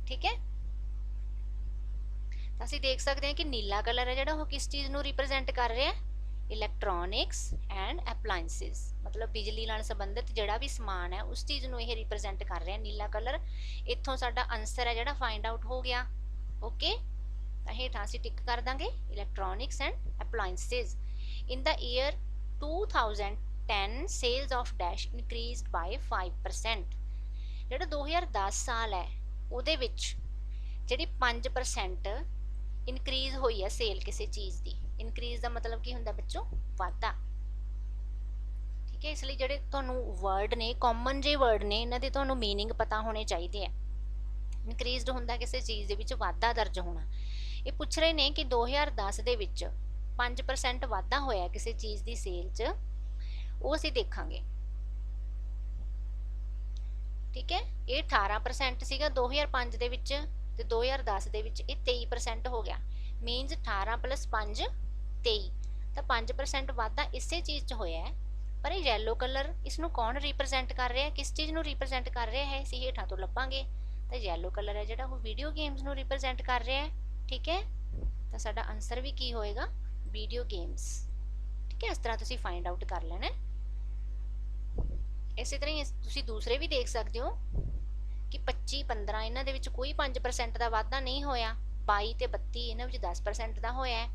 ਠੀਕ ਹੈ, ਤਾਂ ਅਸੀਂ ਦੇਖ ਸਕਦੇ ਹਾਂ ਕਿ ਨੀਲਾ ਕਲਰ ਹੈ ਜਿਹੜਾ ਉਹ ਕਿਸ ਚੀਜ਼ ਨੂੰ ਰਿਪਰੈਜ਼ੈਂਟ ਕਰ ਰਿਹਾ ਹੈ, ਇਲੈਕਟ੍ਰੋਨਿਕਸ ਐਂਡ ਐਪਲਾਇੰਸਿਸ, ਮਤਲਬ ਬਿਜਲੀ ਨਾਲ ਸੰਬੰਧਿਤ ਜਿਹੜਾ ਵੀ ਸਮਾਨ ਹੈ ਉਸ ਚੀਜ਼ ਨੂੰ ਇਹ ਰਿਪਰੈਜ਼ੈਂਟ ਕਰ ਰਿਹਾ ਨੀਲਾ ਕਲਰ। ਇੱਥੋਂ ਸਾਡਾ ਆਨਸਰ ਹੈ ਜਿਹੜਾ ਫਾਈਂਡ ਆਊਟ ਹੋ ਗਿਆ। ਓਕੇ, ਤਾਂ ਹੇਠਾਂ ਅਸੀਂ ਟਿਕ ਕਰ ਦਾਂਗੇ electronics and appliances. In the year 2010 sales of dash increased by 5%। ਜਿਹੜਾ 2010 ਸਾਲ ਹੈ ਉਹਦੇ ਵਿੱਚ ਜਿਹੜੀ 5% ਇਨਕਰੀਜ਼ ਹੋਈ ਹੈ ਸੇਲ ਕਿਸੇ ਚੀਜ਼ ਦੀ। ਇਨਕਰੀਜ਼ ਦਾ ਮਤਲਬ ਕੀ ਹੁੰਦਾ ਬੱਚੋ? ਵਾਧਾ। ਠੀਕ ਹੈ, ਇਸ ਲਈ ਜਿਹੜੇ ਤੁਹਾਨੂੰ ਵਰਡ ਨੇ, ਕਾਮਨ ਜਿਹੇ ਵਰਡ ਨੇ, ਇਹਨਾਂ ਦੇ ਤੁਹਾਨੂੰ ਮੀਨਿੰਗ ਪਤਾ ਹੋਣੇ ਚਾਹੀਦੇ ਆ। ਇਨਕਰੀਜ਼ਡ ਹੁੰਦਾ ਕਿਸੇ ਚੀਜ਼ ਦੇ ਵਿੱਚ ਵਾਧਾ ਦਰਜ ਹੋਣਾ। ਇਹ ਪੁੱਛ ਰਹੇ ਨੇ ਕਿ 2010 ਦੇ ਵਿੱਚ 5% ਵਾਧਾ ਹੋਇਆ ਕਿਸੇ ਚੀਜ਼ ਦੀ ਸੇਲ 'ਚ, ਉਹ ਅਸੀਂ ਦੇਖਾਂਗੇ। ਠੀਕ ਹੈ, ਇਹ 18% ਸੀਗਾ 2005 ਦੇ ਵਿੱਚ, ਤੇ 2010 ਦੇ ਵਿੱਚ ਇਹ 23% ਹੋ ਗਿਆ। ਮੀਨਸ 18 + 5 23, ਤਾਂ 5% ਵਾਧਾ ਇਸੇ ਚੀਜ਼ 'ਚ ਹੋਇਆ ਹੈ। ਪਰ ਇਹ ਯੈਲੋ ਕਲਰ, ਇਸ ਨੂੰ ਕੌਣ ਰਿਪਰੈਜ਼ੈਂਟ ਕਰ ਰਿਹਾ? ਕਿਸ ਚੀਜ਼ ਨੂੰ ਰਿਪਰੈਜ਼ੈਂਟ ਕਰ ਰਿਹਾ ਹੈ? ਅਸੀਂ ਹੇਠਾਂ ਤੋਂ ਲੱਭਾਂਗੇ। ਤਾਂ ਯੈਲੋ ਕਲਰ ਹੈ ਜਿਹੜਾ ਉਹ ਵੀਡੀਓ ਗੇਮਸ ਨੂੰ ਰਿਪਰੈਜ਼ੈਂਟ ਕਰ ਰਿਹਾ ਹੈ। ਠੀਕ ਹੈ, ਤਾਂ ਸਾਡਾ ਆਨਸਰ ਵੀ ਕੀ ਹੋਏਗਾ? Video games. ਠੀਕ ਹੈ, ਇਸ ਤਰ੍ਹਾਂ ਤੁਸੀਂ ਫਾਈਂਡ ਆਊਟ ਕਰ ਲੈਣਾ। ਇਸੇ ਤਰ੍ਹਾਂ ਹੀ ਤੁਸੀਂ ਦੂਸਰੇ ਵੀ ਦੇਖ ਸਕਦੇ ਹੋ ਕਿ 25 15 ਇਹਨਾਂ ਦੇ ਵਿੱਚ ਕੋਈ 5% ਦਾ ਵਾਧਾ ਨਹੀਂ ਹੋਇਆ। 22 ਤੇ 32 ਇਹਨਾਂ ਵਿੱਚ 10% ਦਾ ਹੋਇਆ ਹੈ।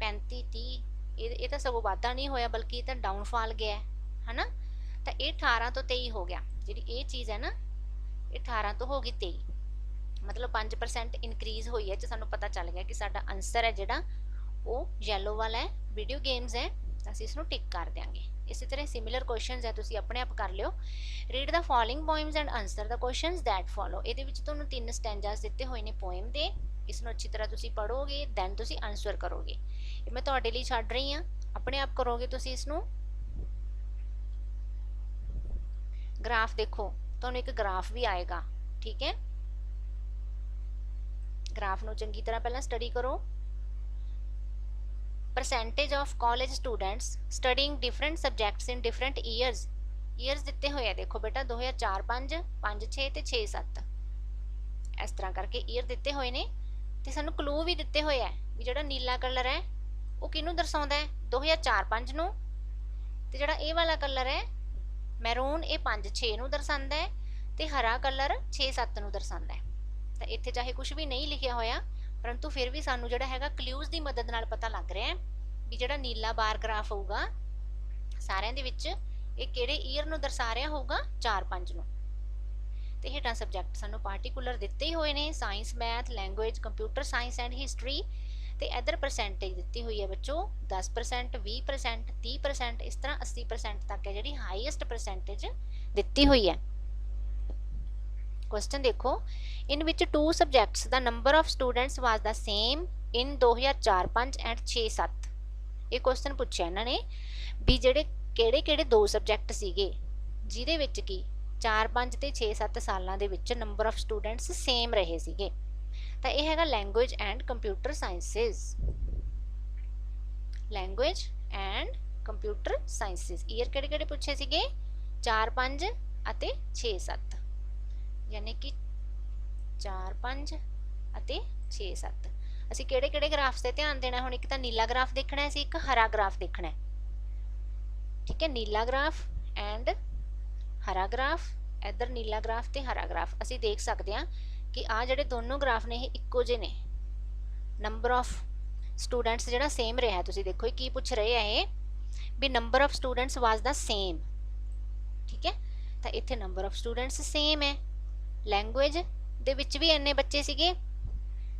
35 30 ਇਹ ਤਾਂ ਸਗੋਂ ਵਾਧਾ ਨਹੀਂ ਹੋਇਆ, ਬਲਕਿ ਇਹ ਤਾਂ ਡਾਊਨਫਾਲ ਗਿਆ ਹੈ ਨਾ। ਤਾਂ ਇਹ 18 ਤੋਂ 23 ਹੋ ਗਿਆ। ਜਿਹੜੀ ਇਹ ਚੀਜ਼ ਹੈ ਨਾ, ਇਹ 18 ਤੋਂ ਹੋ ਗਈ 23, ਮਤਲਬ 5% ਇਨਕਰੀਜ਼ ਹੋਈ ਹੈ। ਤੇ ਸਾਨੂੰ ਪਤਾ ਚੱਲ ਗਿਆ ਕਿ ਸਾਡਾ ਆਨਸਰ ਹੈ ਜਿਹੜਾ ਉਹ ਯੈਲੋ ਵਾਲਾ ਹੈ, ਵੀਡੀਓ ਗੇਮਸ ਹੈ। ਤਾਂ ਅਸੀਂ ਇਸ ਨੂੰ ਟਿਕ ਕਰ ਦਿਆਂਗੇ। ਇਸੇ ਤਰ੍ਹਾਂ ਸਿਮਿਲਰ ਕੁਐਸਚਨਸ ਹੈ, ਤੁਸੀਂ ਆਪਣੇ ਆਪ ਕਰ ਲਿਓ। Read the following poems and answer the questions that follow. ਇਹਦੇ ਵਿੱਚ ਤੁਹਾਨੂੰ 3 ਸਟੈਂਜਾਸ ਦਿੱਤੇ ਹੋਏ ਨੇ ਪੋਇਮ ਦੇ। ਇਸ ਨੂੰ ਅੱਛੀ ਤਰ੍ਹਾਂ ਤੁਸੀਂ ਪੜ੍ਹੋਗੇ, ਦੈਨ ਤੁਸੀਂ ਆਨਸਰ ਕਰੋਗੇ। ਇਹ ਮੈਂ ਤੁਹਾਡੇ ਲਈ ਛੱਡ ਰਹੀ ਹਾਂ, ਆਪਣੇ ਆਪ ਕਰੋਗੇ ਤੁਸੀਂ ਇਸ ਨੂੰ। ਗ੍ਰਾਫ ਦੇਖੋ, ਤੁਹਾਨੂੰ ਇੱਕ ਗ੍ਰਾਫ ਵੀ ਆਏਗਾ। ਠੀਕ ਹੈ, ਗ੍ਰਾਫ ਨੂੰ ਚੰਗੀ ਤਰ੍ਹਾਂ ਪਹਿਲਾਂ ਸਟੱਡੀ ਕਰੋ। percentage of college students studying different subjects in different years। years ਦਿੱਤੇ ਹੋਏ ਆ, ਦੇਖੋ ਬੇਟਾ 2004 5 5 6 ਤੇ 6 7, ਇਸ ਤਰ੍ਹਾਂ ਕਰਕੇ ਈਅਰ ਦਿੱਤੇ ਹੋਏ ਨੇ। ਤੇ ਸਾਨੂੰ ਕਲੂ ਵੀ ਦਿੱਤੇ ਹੋਏ ਆ ਵੀ ਜਿਹੜਾ ਨੀਲਾ ਕਲਰ ਹੈ ਉਹ ਕਿਹਨੂੰ ਦਰਸਾਉਂਦਾ ਹੈ? 2004 5 ਨੂੰ। ਤੇ ਜਿਹੜਾ ਇਹ ਵਾਲਾ ਕਲਰ ਹੈ ਮੈਰੂਨ, ਇਹ 5 6 ਨੂੰ ਦਰਸਾਉਂਦਾ ਹੈ, ਤੇ ਹਰਾ ਕਲਰ 6 7 ਨੂੰ ਦਰਸਾਉਂਦਾ ਹੈ। ਤਾਂ ਇੱਥੇ ਚਾਹੇ ਕੁਝ ਵੀ ਨਹੀਂ ਲਿਖਿਆ ਹੋਇਆ, ਪਰੰਤੂ ਫਿਰ ਵੀ ਸਾਨੂੰ ਜਿਹੜਾ ਹੈਗਾ ਕਲਿਊਜ਼ ਦੀ ਮਦਦ ਨਾਲ ਪਤਾ ਲੱਗ ਰਿਹਾ ਹੈ ਵੀ ਜਿਹੜਾ ਨੀਲਾ ਬਾਰ ਗ੍ਰਾਫ ਹੋਊਗਾ ਸਾਰਿਆਂ ਦੇ ਵਿੱਚ, ਇਹ ਕਿਹੜੇ ਈਅਰ ਨੂੰ ਦਰਸਾ ਰਿਹਾ ਹੋਊਗਾ? 4 5 ਨੂੰ। ਤੇ ਹੇਠਾਂ ਸਬਜੈਕਟ ਸਾਨੂੰ ਪਾਰਟਿਕੂਲਰ ਦਿੱਤੇ ਹੀ ਹੋਏ ਨੇ, science, math, language, computer science and history. ਤੇ ਇਧਰ ਪਰਸੈਂਟੇਜ ਦਿੱਤੀ ਹੋਈ ਹੈ ਬੱਚੋ 10%, 20%, 30%, ਇਸ ਤਰ੍ਹਾਂ 80% ਤੱਕ ਹੈ ਜਿਹੜੀ ਹਾਈਐਸਟ ਪਰਸੈਂਟੇਜ ਦਿੱਤੀ ਹੋਈ ਹੈ। क्वेश्चन देखो, in which two subjects the number of students was the same in 2004 5 and 6 7। ਇਹ क्वेश्चन ਪੁੱਛਿਆ ਇਹਨਾਂ ਨੇ ਵੀ ਜਿਹੜੇ ਕਿਹੜੇ ਦੋ ਸਬਜੈਕਟ ਸੀਗੇ ਜਿਹਦੇ ਵਿੱਚ ਕੀ 4 5 ਤੇ 6 7 ਸਾਲਾਂ ਦੇ ਵਿੱਚ ਨੰਬਰ ਆਫ ਸਟੂਡੈਂਟਸ ਸੇਮ ਰਹੇ ਸੀਗੇ। ਤਾਂ ਇਹ ਹੈਗਾ language and computer sciences. Language and computer sciences year ਕਿਹੜੇ ਪੁੱਛੇ ਸੀਗੇ? 4 5 ਅਤੇ 6 7, ਯਾਨੀ ਕਿ 4 5 ਅਤੇ 6 7। ਅਸੀਂ ਕਿਹੜੇ ਗ੍ਰਾਫਸ ਤੇ ਧਿਆਨ ਦੇਣਾ? ਹੁਣ ਇੱਕ ਤਾਂ ਨੀਲਾ ਗ੍ਰਾਫ ਦੇਖਣਾ ਹੈ, ਅਸੀਂ ਇੱਕ ਹਰਾ ਗ੍ਰਾਫ ਦੇਖਣਾ ਹੈ। ਠੀਕ ਹੈ, ਨੀਲਾ ਗ੍ਰਾਫ ਐਂਡ ਹਰਾ ਗ੍ਰਾਫ। ਇੱਧਰ ਨੀਲਾ ਗ੍ਰਾਫ ਤੇ ਹਰਾ ਗ੍ਰਾਫ। ਅਸੀਂ ਦੇਖ ਸਕਦੇ ਹਾਂ ਕਿ ਆ ਜਿਹੜੇ ਦੋਨੋਂ ਗ੍ਰਾਫ ਨੇ ਇਹ ਇੱਕੋ ਜਿਹੇ ਨੇ। ਨੰਬਰ ਆਫ ਸਟੂਡੈਂਟਸ ਜਿਹੜਾ ਸੇਮ ਰਿਹਾ। ਤੁਸੀਂ ਦੇਖੋ ਇਹ ਕੀ ਪੁੱਛ ਰਹੇ ਆ, ਇਹ ਵੀ number of students was the same. ਠੀਕ ਹੈ, ਤਾਂ ਇੱਥੇ ਨੰਬਰ ਆਫ ਸਟੂਡੈਂਟਸ ਸੇਮ ਹੈ। ਲੈਂਗੁਏਜ ਦੇ ਵਿੱਚ ਵੀ ਇੰਨੇ ਬੱਚੇ ਸੀਗੇ।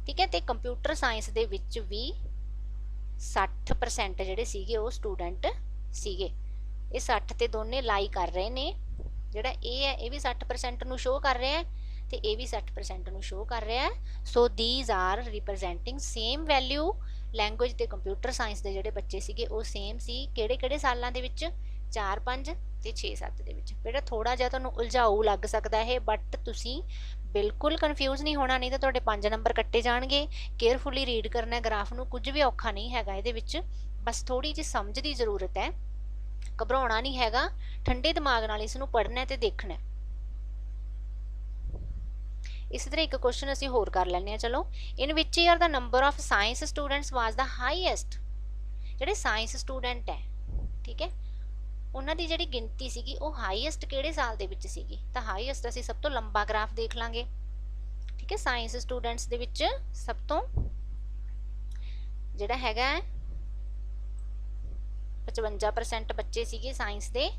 ਠੀਕ ਹੈ, ਤੇ ਕੰਪਿਊਟਰ ਸਾਇੰਸ ਦੇ ਵਿੱਚ ਵੀ 60% ਜਿਹੜੇ ਸੀਗੇ ਉਹ ਸਟੂਡੈਂਟ ਸੀਗੇ। ਇਹ 60 ਤੇ ਦੋਨੇ ਲਾਈ ਕਰ ਰਹੇ ਨੇ। ਜਿਹੜਾ ਇਹ ਹੈ ਇਹ ਵੀ 60% ਨੂੰ ਸ਼ੋ ਕਰ ਰਿਹਾ ਹੈ ਤੇ ਇਹ ਵੀ 60% ਨੂੰ ਸ਼ੋ ਕਰ ਰਿਹਾ ਹੈ। So these are representing same value. Language ਤੇ ਕੰਪਿਊਟਰ ਸਾਇੰਸ ਦੇ ਜਿਹੜੇ ਬੱਚੇ ਸੀਗੇ ਉਹ ਸੇਮ ਸੀ। ਕਿਹੜੇ ਸਾਲਾਂ ਦੇ ਵਿੱਚ? 4 5 ਤੇ 6 7 ਦੇ ਵਿੱਚ। ਬੇਟਾ ਥੋੜਾ ਜਿਹਾ ਤੁਹਾਨੂੰ ਉਲਝਾਊ ਲੱਗ ਸਕਦਾ ਹੈ, ਬਟ ਤੁਸੀਂ ਬਿਲਕੁਲ ਕਨਫਿਊਜ਼ ਨਹੀਂ ਹੋਣਾ, ਨਹੀਂ ਤਾਂ ਤੁਹਾਡੇ 5 ਨੰਬਰ ਕੱਟੇ ਜਾਣਗੇ। ਕੇਅਰਫੁਲੀ ਰੀਡ ਕਰਨਾ ਗ੍ਰਾਫ ਨੂੰ, ਕੁਝ ਵੀ ਔਖਾ ਨਹੀਂ ਹੈਗਾ ਇਹਦੇ ਵਿੱਚ, ਬਸ ਥੋੜੀ ਜਿਹੀ ਸਮਝ ਦੀ ਜ਼ਰੂਰਤ ਹੈ। ਘਬਰਾਉਣਾ ਨਹੀਂ ਹੈਗਾ, ਠੰਡੇ ਦਿਮਾਗ ਨਾਲ ਇਸ ਨੂੰ ਪੜ੍ਹਨਾ ਤੇ ਦੇਖਣਾ। ਇਸ ਤਰ੍ਹਾਂ ਇੱਕ ਕੁਐਸਚਨ ਅਸੀਂ ਹੋਰ ਕਰ ਲੈਂਦੇ ਹਾਂ। ਚਲੋ, in which year the number of science students was the highest. ਜਿਹੜੇ ਸਾਇੰਸ ਸਟੂਡੈਂਟ ਹੈ, ਠੀਕ ਹੈ, ਉਹਨਾਂ ਦੀ ਜਿਹੜੀ ਗਿਣਤੀ ਸੀਗੀ ਉਹ ਹਾਈਐਸਟ ਕਿਹੜੇ ਸਾਲ ਦੇ ਵਿੱਚ ਸੀਗੀ? ਤਾਂ ਹਾਈਐਸਟ ਅਸੀਂ ਸਭ ਤੋਂ ਲੰਬਾ ਗ੍ਰਾਫ ਦੇਖ ਲਾਂਗੇ। ਠੀਕ ਹੈ, ਸਾਇੰਸ ਸਟੂਡੈਂਟਸ ਦੇ ਵਿੱਚ ਸਭ ਤੋਂ ਜਿਹੜਾ ਹੈਗਾ 55% ਬੱਚੇ ਸੀਗੇ ਸਾਇੰਸ ਦੇ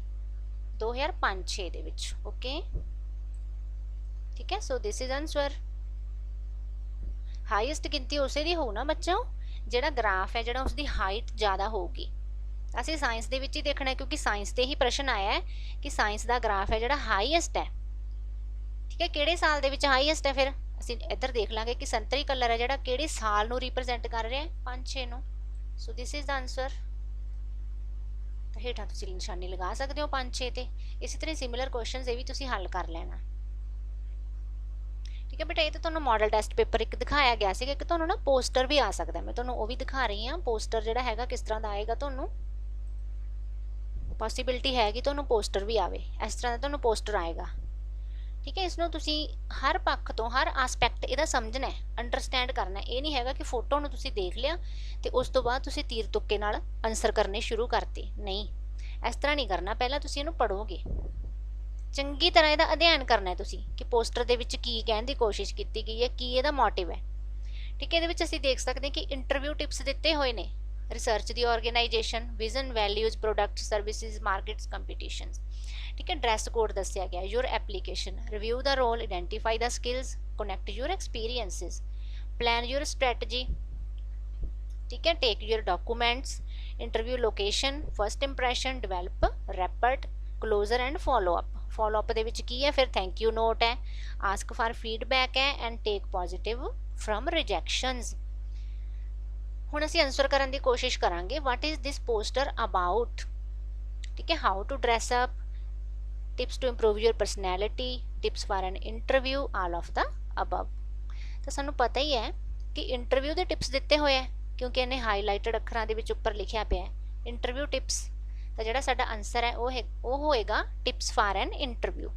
2005-6 ਦੇ ਵਿੱਚ। ਓਕੇ ਠੀਕ ਹੈ, so this is answer. Highest ਗਿਣਤੀ ਉਸੇ ਦੀ ਹੋਊ ਨਾ ਬੱਚੋ ਜਿਹੜਾ ਗ੍ਰਾਫ ਹੈ, ਜਿਹੜਾ ਉਸਦੀ ਹਾਈਟ ਜ਼ਿਆਦਾ ਹੋਊਗੀ। ਅਸੀਂ ਸਾਇੰਸ ਦੇ ਵਿੱਚ ਹੀ ਦੇਖਣਾ ਹੈ, ਕਿਉਂਕਿ ਸਾਇੰਸ ਤੇ ਹੀ ਪ੍ਰਸ਼ਨ ਆਇਆ ਹੈ ਕਿ ਸਾਇੰਸ ਦਾ ਗ੍ਰਾਫ ਹੈ ਜਿਹੜਾ ਹਾਈਐਸਟ ਹੈ। ਠੀਕ ਹੈ, ਕਿਹੜੇ ਸਾਲ ਦੇ ਵਿੱਚ ਹਾਈਐਸਟ ਹੈ? ਫਿਰ ਅਸੀਂ ਇੱਧਰ ਦੇਖ ਲਾਂਗੇ ਕਿ ਸੰਤਰੀ ਕਲਰ ਹੈ ਜਿਹੜਾ ਕਿਹੜੇ ਸਾਲ ਨੂੰ ਰਿਪਰੈਜ਼ੈਂਟ ਕਰ ਰਿਹਾ ਹੈ, 5-6 ਨੂੰ। ਸੋ ਦਿਸ ਇਜ਼ ਦਾ ਆਨਸਰ। ਤਾਂ ਹੇਠਾਂ ਤੁਸੀਂ ਨਿਸ਼ਾਨੀ ਲਗਾ ਸਕਦੇ ਹੋ 5-6 ਤੇ। ਇਸੇ ਤਰ੍ਹਾਂ ਸਿਮਿਲਰ ਕੁਐਸਚਨਸ ਇਹ ਵੀ ਤੁਸੀਂ ਹੱਲ ਕਰ ਲੈਣਾ। ਠੀਕ ਹੈ ਬੇਟਾ, ਇਹ ਤਾਂ ਤੁਹਾਨੂੰ ਮਾਡਲ ਟੈਸਟ ਪੇਪਰ ਇੱਕ ਦਿਖਾਇਆ ਗਿਆ ਸੀਗਾ ਕਿ ਤੁਹਾਨੂੰ ਨਾ ਪੋਸਟਰ ਵੀ ਆ ਸਕਦਾ। ਮੈਂ ਤੁਹਾਨੂੰ ਉਹ ਵੀ ਦਿਖਾ ਰਹੀ ਹਾਂ, ਪੋਸਟਰ ਜਿਹੜਾ ਹੈਗਾ ਕਿਸ ਤਰ੍ਹਾਂ ਦਾ ਆਏਗਾ। ਤੁਹਾਨੂੰ ਪੋਸੀਬਿਲਿਟੀ ਹੈ ਕਿ ਤੁਹਾਨੂੰ ਪੋਸਟਰ ਵੀ ਆਵੇ, ਇਸ ਤਰ੍ਹਾਂ ਦਾ ਤੁਹਾਨੂੰ ਪੋਸਟਰ ਆਏਗਾ। ਠੀਕ ਹੈ, ਇਸ ਨੂੰ ਤੁਸੀਂ ਹਰ ਪੱਖ ਤੋਂ, ਹਰ ਆਸਪੈਕਟ ਇਹਦਾ ਸਮਝਣਾ ਹੈ, ਅੰਡਰਸਟੈਂਡ ਕਰਨਾ। ਇਹ ਨਹੀਂ ਹੈਗਾ ਕਿ ਫੋਟੋ ਨੂੰ ਤੁਸੀਂ ਦੇਖ ਲਿਆ ਤੇ ਉਸ ਤੋਂ ਬਾਅਦ ਤੁਸੀਂ ਤੀਰ ਤੁੱਕੇ ਨਾਲ ਆਨਸਰ ਕਰਨੇ ਸ਼ੁਰੂ ਕਰਤੇ। ਨਹੀਂ, ਇਸ ਤਰ੍ਹਾਂ ਨਹੀਂ ਕਰਨਾ। ਪਹਿਲਾਂ ਤੁਸੀਂ ਇਹਨੂੰ ਪੜ੍ਹੋਗੇ, ਚੰਗੀ ਤਰ੍ਹਾਂ ਇਹਦਾ ਅਧਿਐਨ ਕਰਨਾ ਹੈ ਤੁਸੀਂ ਕਿ ਪੋਸਟਰ ਦੇ ਵਿੱਚ ਕੀ ਕਹਿਣ ਦੀ ਕੋਸ਼ਿਸ਼ ਕੀਤੀ ਗਈ ਹੈ, ਕੀ ਇਹਦਾ ਮੋਟਿਵ ਹੈ। ਠੀਕ ਹੈ, ਇਹਦੇ ਵਿੱਚ ਅਸੀਂ ਦੇਖ ਸਕਦੇ ਹਾਂ ਕਿ ਇੰਟਰਵਿਊ ਟਿਪਸ ਦਿੱਤੇ ਹੋਏ ਨੇ। ਰਿਸਰਚ ਦੀ organisation, vision, values, product, services, markets, competitions. ਠੀਕ ਹੈ, ਡਰੈਸ ਕੋਡ ਦੱਸਿਆ ਗਿਆ, your application, review the role, identify the skills, connect your experiences, plan your strategy. ਠੀਕ ਹੈ, take your documents, interview location, first impression, develop rapport, closure and follow up. Follow up ਦੇ ਵਿੱਚ ਕੀ ਹੈ? ਫਿਰ thank you note ਹੈ, ask for feedback ਹੈ, and take positive from rejections. ਹੁਣ ਅਸੀਂ ਆਨਸਰ ਕਰਨ ਦੀ ਕੋਸ਼ਿਸ਼ ਕਰਾਂਗੇ। What is this poster about? ਠੀਕ ਹੈ, how to dress up, tips to improve your personality, tips for an interview, all of the above. ਤਾਂ ਸਾਨੂੰ ਪਤਾ ਹੀ ਹੈ ਕਿ ਇੰਟਰਵਿਊ ਦੇ ਟਿਪਸ ਦਿੱਤੇ ਹੋਏ ਹੈ, ਕਿਉਂਕਿ ਇਹਨੇ ਹਾਈਲਾਈਟਡ ਅੱਖਰਾਂ ਦੇ ਵਿੱਚ ਉੱਪਰ ਲਿਖਿਆ ਪਿਆ ਇੰਟਰਵਿਊ ਟਿਪਸ। ਤਾਂ ਜਿਹੜਾ ਸਾਡਾ ਆਨਸਰ ਹੈ ਉਹ ਹੋਏਗਾ tips for an interview.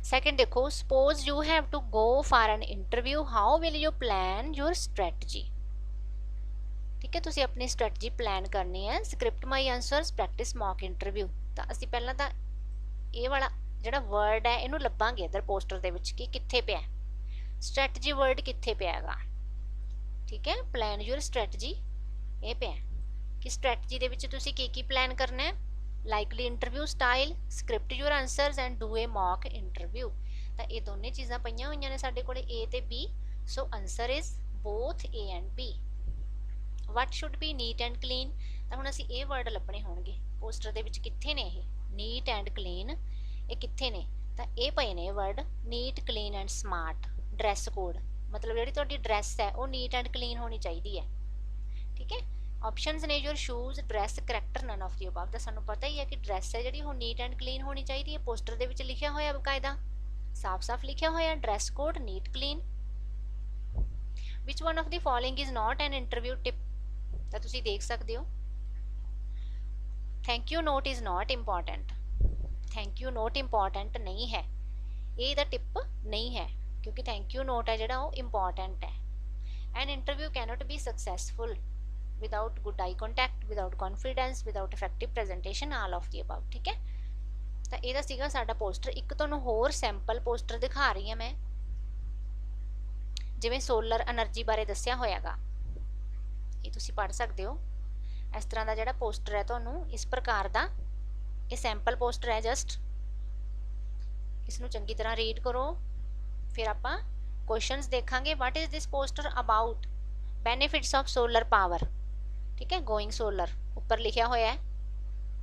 Second ਦੇਖੋ, suppose you have to go for an interview, how will you plan your strategy. ਠੀਕ ਹੈ, ਤੁਸੀਂ ਆਪਣੀ ਸਟ੍ਰੈਟਜੀ ਪਲਾਨ ਕਰਨੀ ਹੈ। Script my answers, practise mock interview. ਤਾਂ ਅਸੀਂ ਪਹਿਲਾਂ ਤਾਂ ਇਹ ਵਾਲਾ ਜਿਹੜਾ ਵਰਡ ਹੈ ਇਹਨੂੰ ਲੱਭਾਂਗੇ ਇੱਧਰ ਪੋਸਟਰ ਦੇ ਵਿੱਚ ਕਿ ਕਿੱਥੇ ਪਿਆ ਸਟ੍ਰੈਟਜੀ ਵਰਡ, ਕਿੱਥੇ ਪਿਆ ਹੈਗਾ। ਠੀਕ ਹੈ, ਪਲਾਨ ਯੂਰ ਸਟ੍ਰੈਟਜੀ ਇਹ ਪਿਆ ਕਿ ਸਟ੍ਰੈਟਜੀ ਦੇ ਵਿੱਚ ਤੁਸੀਂ ਕੀ ਪਲਾਨ ਕਰਨਾ ਹੈ। Likely interview style, script your answers and do A mock interview. ਤਾਂ ਇਹ ਦੋਨੇ ਚੀਜ਼ਾਂ ਪਈਆਂ ਹੋਈਆਂ ਨੇ ਸਾਡੇ ਕੋਲੇ, A ਤੇ B। So answer is both A and B। What should be neat and clean. ਤਾਂ ਹੁਣ ਅਸੀਂ ਇਹ ਵਰਡ ਲੱਭਣੇ ਹੋਣਗੇ ਪੋਸਟਰ ਦੇ ਵਿੱਚ। ਕਿੱਥੇ ਨੇ ਇਹ ਨੀਟ ਐਂਡ ਕਲੀਨ, ਇਹ ਕਿੱਥੇ ਨੇ? ਤਾਂ ਇਹ ਪਏ ਨੇ word neat, clean and smart. Dress code ਮਤਲਬ ਜਿਹੜੀ ਤੁਹਾਡੀ ਡਰੈਸ ਹੈ ਉਹ ਨੀਟ ਐਂਡ ਕਲੀਨ ਹੋਣੀ ਚਾਹੀਦੀ ਹੈ। ਠੀਕ ਹੈ, ਆਪਸ਼ਨਸ ਨੇ your shoes, dress, character, nun of the above. ਤਾਂ ਸਾਨੂੰ ਪਤਾ ਹੀ ਹੈ ਕਿ ਡਰੈਸ ਹੈ ਜਿਹੜੀ ਉਹ ਨੀਟ ਐਂਡ ਕਲੀਨ ਹੋਣੀ ਚਾਹੀਦੀ ਹੈ। ਪੋਸਟਰ ਦੇ ਵਿੱਚ ਲਿਖਿਆ ਹੋਇਆ ਬਕਾਇਦਾ, ਸਾਫ਼-ਸਾਫ਼ ਲਿਖਿਆ ਹੋਇਆ dress code neat, clean. Which one of the following is not an interview tip. ਤਾਂ ਤੁਸੀਂ ਦੇਖ ਸਕਦੇ ਹੋ thank you note is not important. Thank you note important ਨਹੀਂ ਹੈ, ਇਹ ਇਹਦਾ ਟਿਪ ਨਹੀਂ ਹੈ, ਕਿਉਂਕਿ ਥੈਂਕ ਯੂ ਨੋਟ ਹੈ ਜਿਹੜਾ ਉਹ ਇੰਪੋਰਟੈਂਟ ਹੈ। An interview cannot be successful without good eye contact, without confidence, without effective presentation, all of the above. ਠੀਕ ਹੈ, ਤਾਂ ਇਹਦਾ ਸੀਗਾ ਸਾਡਾ ਪੋਸਟਰ। ਇੱਕ ਤੁਹਾਨੂੰ ਹੋਰ ਸੈਂਪਲ ਪੋਸਟਰ ਦਿਖਾ ਰਹੀ ਹਾਂ ਮੈਂ, ਜਿਵੇਂ ਸੋਲਰ ਐਨਰਜੀ ਬਾਰੇ ਦੱਸਿਆ ਹੋਇਆਗਾ। ਇਹ ਤੁਸੀਂ ਪੜ੍ਹ ਸਕਦੇ ਹੋ। ਇਸ ਤਰ੍ਹਾਂ ਦਾ ਜਿਹੜਾ ਪੋਸਟਰ ਹੈ ਤੁਹਾਨੂੰ ਇਸ ਪ੍ਰਕਾਰ ਦਾ, ਇਹ ਸੈਂਪਲ ਪੋਸਟਰ ਹੈ ਜਸਟ। ਇਸ ਨੂੰ ਚੰਗੀ ਤਰ੍ਹਾਂ ਰੀਡ ਕਰੋ, ਫਿਰ ਆਪਾਂ ਕੁਐਸਚਨਸ ਦੇਖਾਂਗੇ। ਵਾਟ is this poster about? Benefits of solar power. ਠੀਕ ਹੈ, ਗੋਇੰਗ ਸੋਲਰ ਉੱਪਰ ਲਿਖਿਆ ਹੋਇਆ ਹੈ,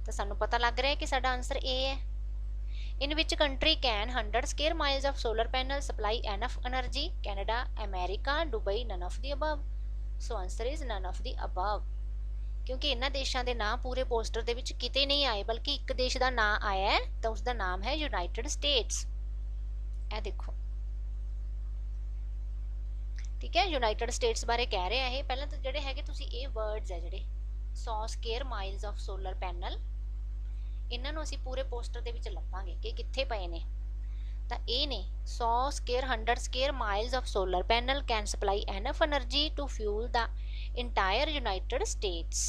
ਤਾਂ ਸਾਨੂੰ ਪਤਾ ਲੱਗ ਰਿਹਾ ਹੈ ਕਿ ਸਾਡਾ ਆਨਸਰ A ਹੈ। In which country can 100 square miles of solar panel supply enough energy? Canada, America, Dubai, none of the above. So answer is none of the above, ਕਿਉਂਕਿ ਇਹਨਾਂ ਦੇਸ਼ਾਂ ਦੇ ਨਾਂ ਪੂਰੇ ਪੋਸਟਰ ਦੇ ਵਿੱਚ ਕਿਤੇ ਨਹੀਂ ਆਏ, ਬਲਕਿ ਇੱਕ ਦੇਸ਼ ਦਾ ਨਾਂ ਆਇਆ ਹੈ, ਤਾਂ ਉਸ ਦਾ ਨਾਮ ਹੈ ਯੂਨਾਈਟਿਡ ਸਟੇਟਸ। ਇਹ ਦੇਖੋ, ਠੀਕ ਹੈ, ਯੂਨਾਈਟਿਡ ਸਟੇਟਸ ਬਾਰੇ ਕਹਿ ਰਿਹਾ ਇਹ। ਪਹਿਲਾਂ ਤਾਂ ਜਿਹੜੇ ਹੈਗੇ ਤੁਸੀਂ ਇਹ ਵਰਡਸ ਹੈ ਜਿਹੜੇ 100 square miles of solar panel, ਇਹਨਾਂ ਨੂੰ ਅਸੀਂ ਪੂਰੇ ਪੋਸਟਰ ਦੇ ਵਿੱਚ ਲੱਭਾਂਗੇ ਕਿ ਕਿੱਥੇ ਪਏ ਨੇ। ਤਾਂ ਇਹ ਨੇ 100 square miles of solar panel can supply enough energy to fuel the entire United States.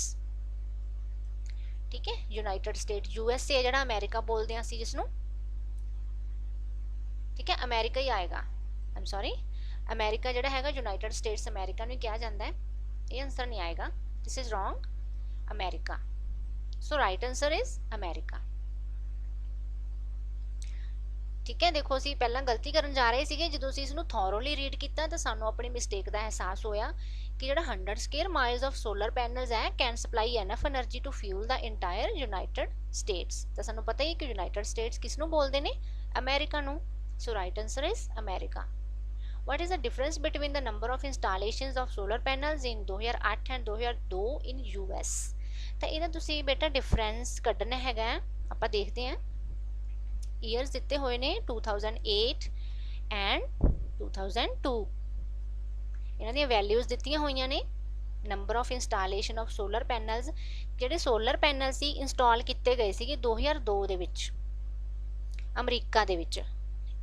ਠੀਕ ਹੈ, ਯੂਨਾਈਟਿਡ ਸਟੇਟ USA ਜਿਹੜਾ ਅਮਰੀਕਾ ਬੋਲਦੇ ਹਾਂ ਅਸੀਂ ਜਿਸ ਨੂੰ। ਠੀਕ ਹੈ, ਅਮਰੀਕਾ ਹੀ ਆਏਗਾ। ਆਮ ਸੌਰੀ, ਅਮਰੀਕਾ ਜਿਹੜਾ ਹੈਗਾ ਯੂਨਾਈਟਿਡ ਸਟੇਟਸ ਅਮਰੀਕਾ ਨੂੰ ਕਿਹਾ ਜਾਂਦਾ ਹੈ। ये आंसर नहीं आएगा, this is wrong, America. So right answer is America. ठीक है, देखो ਅਸੀਂ ਪਹਿਲਾਂ ਗਲਤੀ ਕਰਨ ਜਾ ਰਹੇ ਸੀਗੇ, ਜਦੋਂ ਅਸੀਂ ਇਸ ਨੂੰ ਥੋਰੋਲੀ ਰੀਡ ਕੀਤਾ ਤਾਂ ਸਾਨੂੰ ਆਪਣੀ ਮਿਸਟੇਕ ਦਾ ਅਹਿਸਾਸ ਹੋਇਆ ਕਿ ਜਿਹੜਾ 100 square miles of solar panels ਹੈ can supply enough energy to fuel the entire United States. ਤਾਂ ਸਾਨੂੰ ਪਤਾ ਹੀ ਕਿ ਯੂਨਾਈਟਿਡ ਸਟੇਟਸ ਕਿਸ ਨੂੰ ਬੋਲਦੇ ਨੇ, ਅਮਰੀਕਾ ਨੂੰ। ਸੋ right answer is America. What is the difference between the number of installations of solar panels in 2008 and 2002 in US? ਤਾਂ ਇਹਦਾ ਤੁਸੀਂ ਬੇਟਾ ਡਿਫਰੈਂਸ ਕੱਢਣਾ ਹੈਗਾ, ਆਪਾਂ ਦੇਖਦੇ ਹਾਂ। ਈਅਰਸ ਦਿੱਤੇ ਹੋਏ ਨੇ 2008 ਐਂਡ 2002, ਇਹਨਾਂ ਦੀਆਂ ਵੈਲਿਊਜ਼ ਦਿੱਤੀਆਂ ਹੋਈਆਂ ਨੇ। Number of installation of solar panels, ਜਿਹੜੇ ਸੋਲਰ ਪੈਨਲ ਸੀ ਇੰਸਟਾਲ ਕੀਤੇ ਗਏ ਸੀਗੇ 2002 ਦੇ ਵਿੱਚ ਅਮਰੀਕਾ ਦੇ ਵਿੱਚ।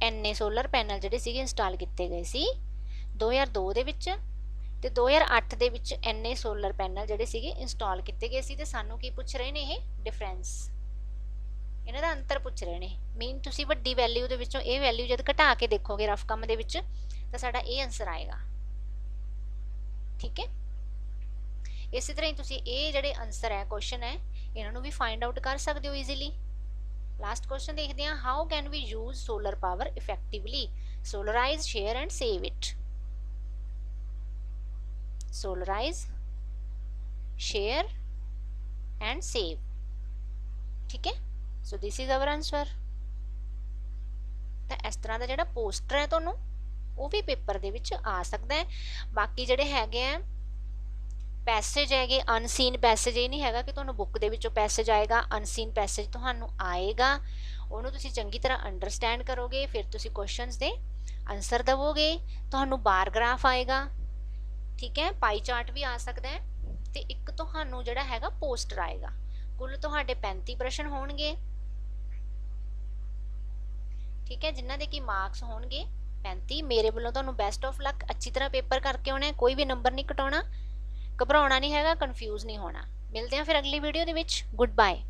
ਐਨੇ ਸੋਲਰ ਪੈਨਲ ਜਿਹੜੇ ਸੀਗੇ ਇੰਸਟਾਲ ਕੀਤੇ ਗਏ ਸੀ 2002 ਦੇ ਵਿੱਚ, ਤੇ 2008 ਦੇ ਵਿੱਚ ਐਨੇ ਸੋਲਰ ਪੈਨਲ ਜਿਹੜੇ ਸੀਗੇ ਇੰਸਟਾਲ ਕੀਤੇ ਗਏ ਸੀ। ਤੇ ਸਾਨੂੰ ਕੀ ਪੁੱਛ ਰਹੇ ਨੇ, ਇਹ ਡਿਫਰੈਂਸ, ਇਹਨਾਂ ਦਾ ਅੰਤਰ ਪੁੱਛ ਰਹੇ ਨੇ। ਮੀਨ ਤੁਸੀਂ ਵੱਡੀ ਵੈਲਿਊ ਦੇ ਵਿੱਚੋਂ ਇਹ ਵੈਲਿਊ ਜਦ ਘਟਾ ਕੇ ਦੇਖੋਗੇ ਰਫ ਕੰਮ ਦੇ ਵਿੱਚ ਤਾਂ ਸਾਡਾ ਇਹ ਆਨਸਰ ਆਏਗਾ। ਠੀਕ ਹੈ, ਇਸੇ ਤਰ੍ਹਾਂ ਹੀ ਤੁਸੀਂ ਇਹ ਜਿਹੜੇ ਆਨਸਰ ਹੈ ਕੁਐਸਚਨ ਹੈ ਇਹਨਾਂ ਨੂੰ ਵੀ ਫਾਈਂਡ ਆਊਟ ਕਰ ਸਕਦੇ ਹੋ ਈਜ਼ੀਲੀ। ਲਾਸਟ ਕੁਐਸਚਨ ਦੇਖਦੇ ਹਾਂ, how can we use solar power effectively? Solarise, share and save it. Solarise, share and save. ਠੀਕ ਹੈ, so this is our answer. ਤਾਂ ਇਸ ਤਰ੍ਹਾਂ ਦਾ ਜਿਹੜਾ ਪੋਸਟਰ ਹੈ ਤੁਹਾਨੂੰ ਉਹ ਵੀ ਪੇਪਰ ਦੇ ਵਿੱਚ ਆ ਸਕਦਾ ਹੈ। ਬਾਕੀ ਜਿਹੜੇ ਹੈਗੇ ਆ ਪੈਸੇਜ ਹੈਗੇ, ਅਨਸੀਨ ਪੈਸੇਜ, ਇਹ ਨਹੀਂ ਹੈਗਾ ਕਿ ਤੁਹਾਨੂੰ ਬੁੱਕ ਦੇ ਵਿੱਚੋਂ ਪੈਸੇਜ ਆਏਗਾ, ਅਨਸੀਨ ਪੈਸੇਜ ਤੁਹਾਨੂੰ ਆਏਗਾ। ਉਹਨੂੰ ਤੁਸੀਂ ਚੰਗੀ ਤਰ੍ਹਾਂ ਅੰਡਰਸਟੈਂਡ ਕਰੋਗੇ, ਫਿਰ ਤੁਸੀਂ ਕੁਐਸਚਨਸ ਦੇ ਆਨਸਰ ਦੇਵੋਗੇ। ਤੁਹਾਨੂੰ ਬਾਰ ਗ੍ਰਾਫ ਆਏਗਾ, ਠੀਕ ਹੈ, ਪਾਈ ਚਾਰਟ ਵੀ ਆ ਸਕਦਾ ਹੈ, ਤੇ ਇੱਕ ਤੁਹਾਨੂੰ ਜਿਹੜਾ ਹੈਗਾ ਪੋਸਟਰ ਆਏਗਾ। ਕੁੱਲ ਤੁਹਾਡੇ 35 ਪ੍ਰਸ਼ਨ ਹੋਣਗੇ। ਠੀਕ ਹੈ, ਜਿਨ੍ਹਾਂ ਦੇ ਕਿ ਮਾਰਕਸ ਹੋਣਗੇ 35। ਮੇਰੇ ਵੱਲੋਂ ਤੁਹਾਨੂੰ ਬੈਸਟ ਆਫ ਲੱਕ, ਅੱਛੀ ਤਰ੍ਹਾਂ ਪੇਪਰ ਕਰਕੇ ਆਉਣਾ, ਕੋਈ ਵੀ ਨੰਬਰ ਨਹੀਂ ਘਟਾਉਣਾ, ਘਬਰਾਉਣਾ ਨਹੀਂ ਹੈਗਾ, ਕਨਫਿਊਜ਼ ਨਹੀਂ ਹੋਣਾ। ਮਿਲਦੇ ਹਾਂ ਫਿਰ ਅਗਲੀ ਵੀਡੀਓ ਦੇ ਵਿੱਚ। Good bye.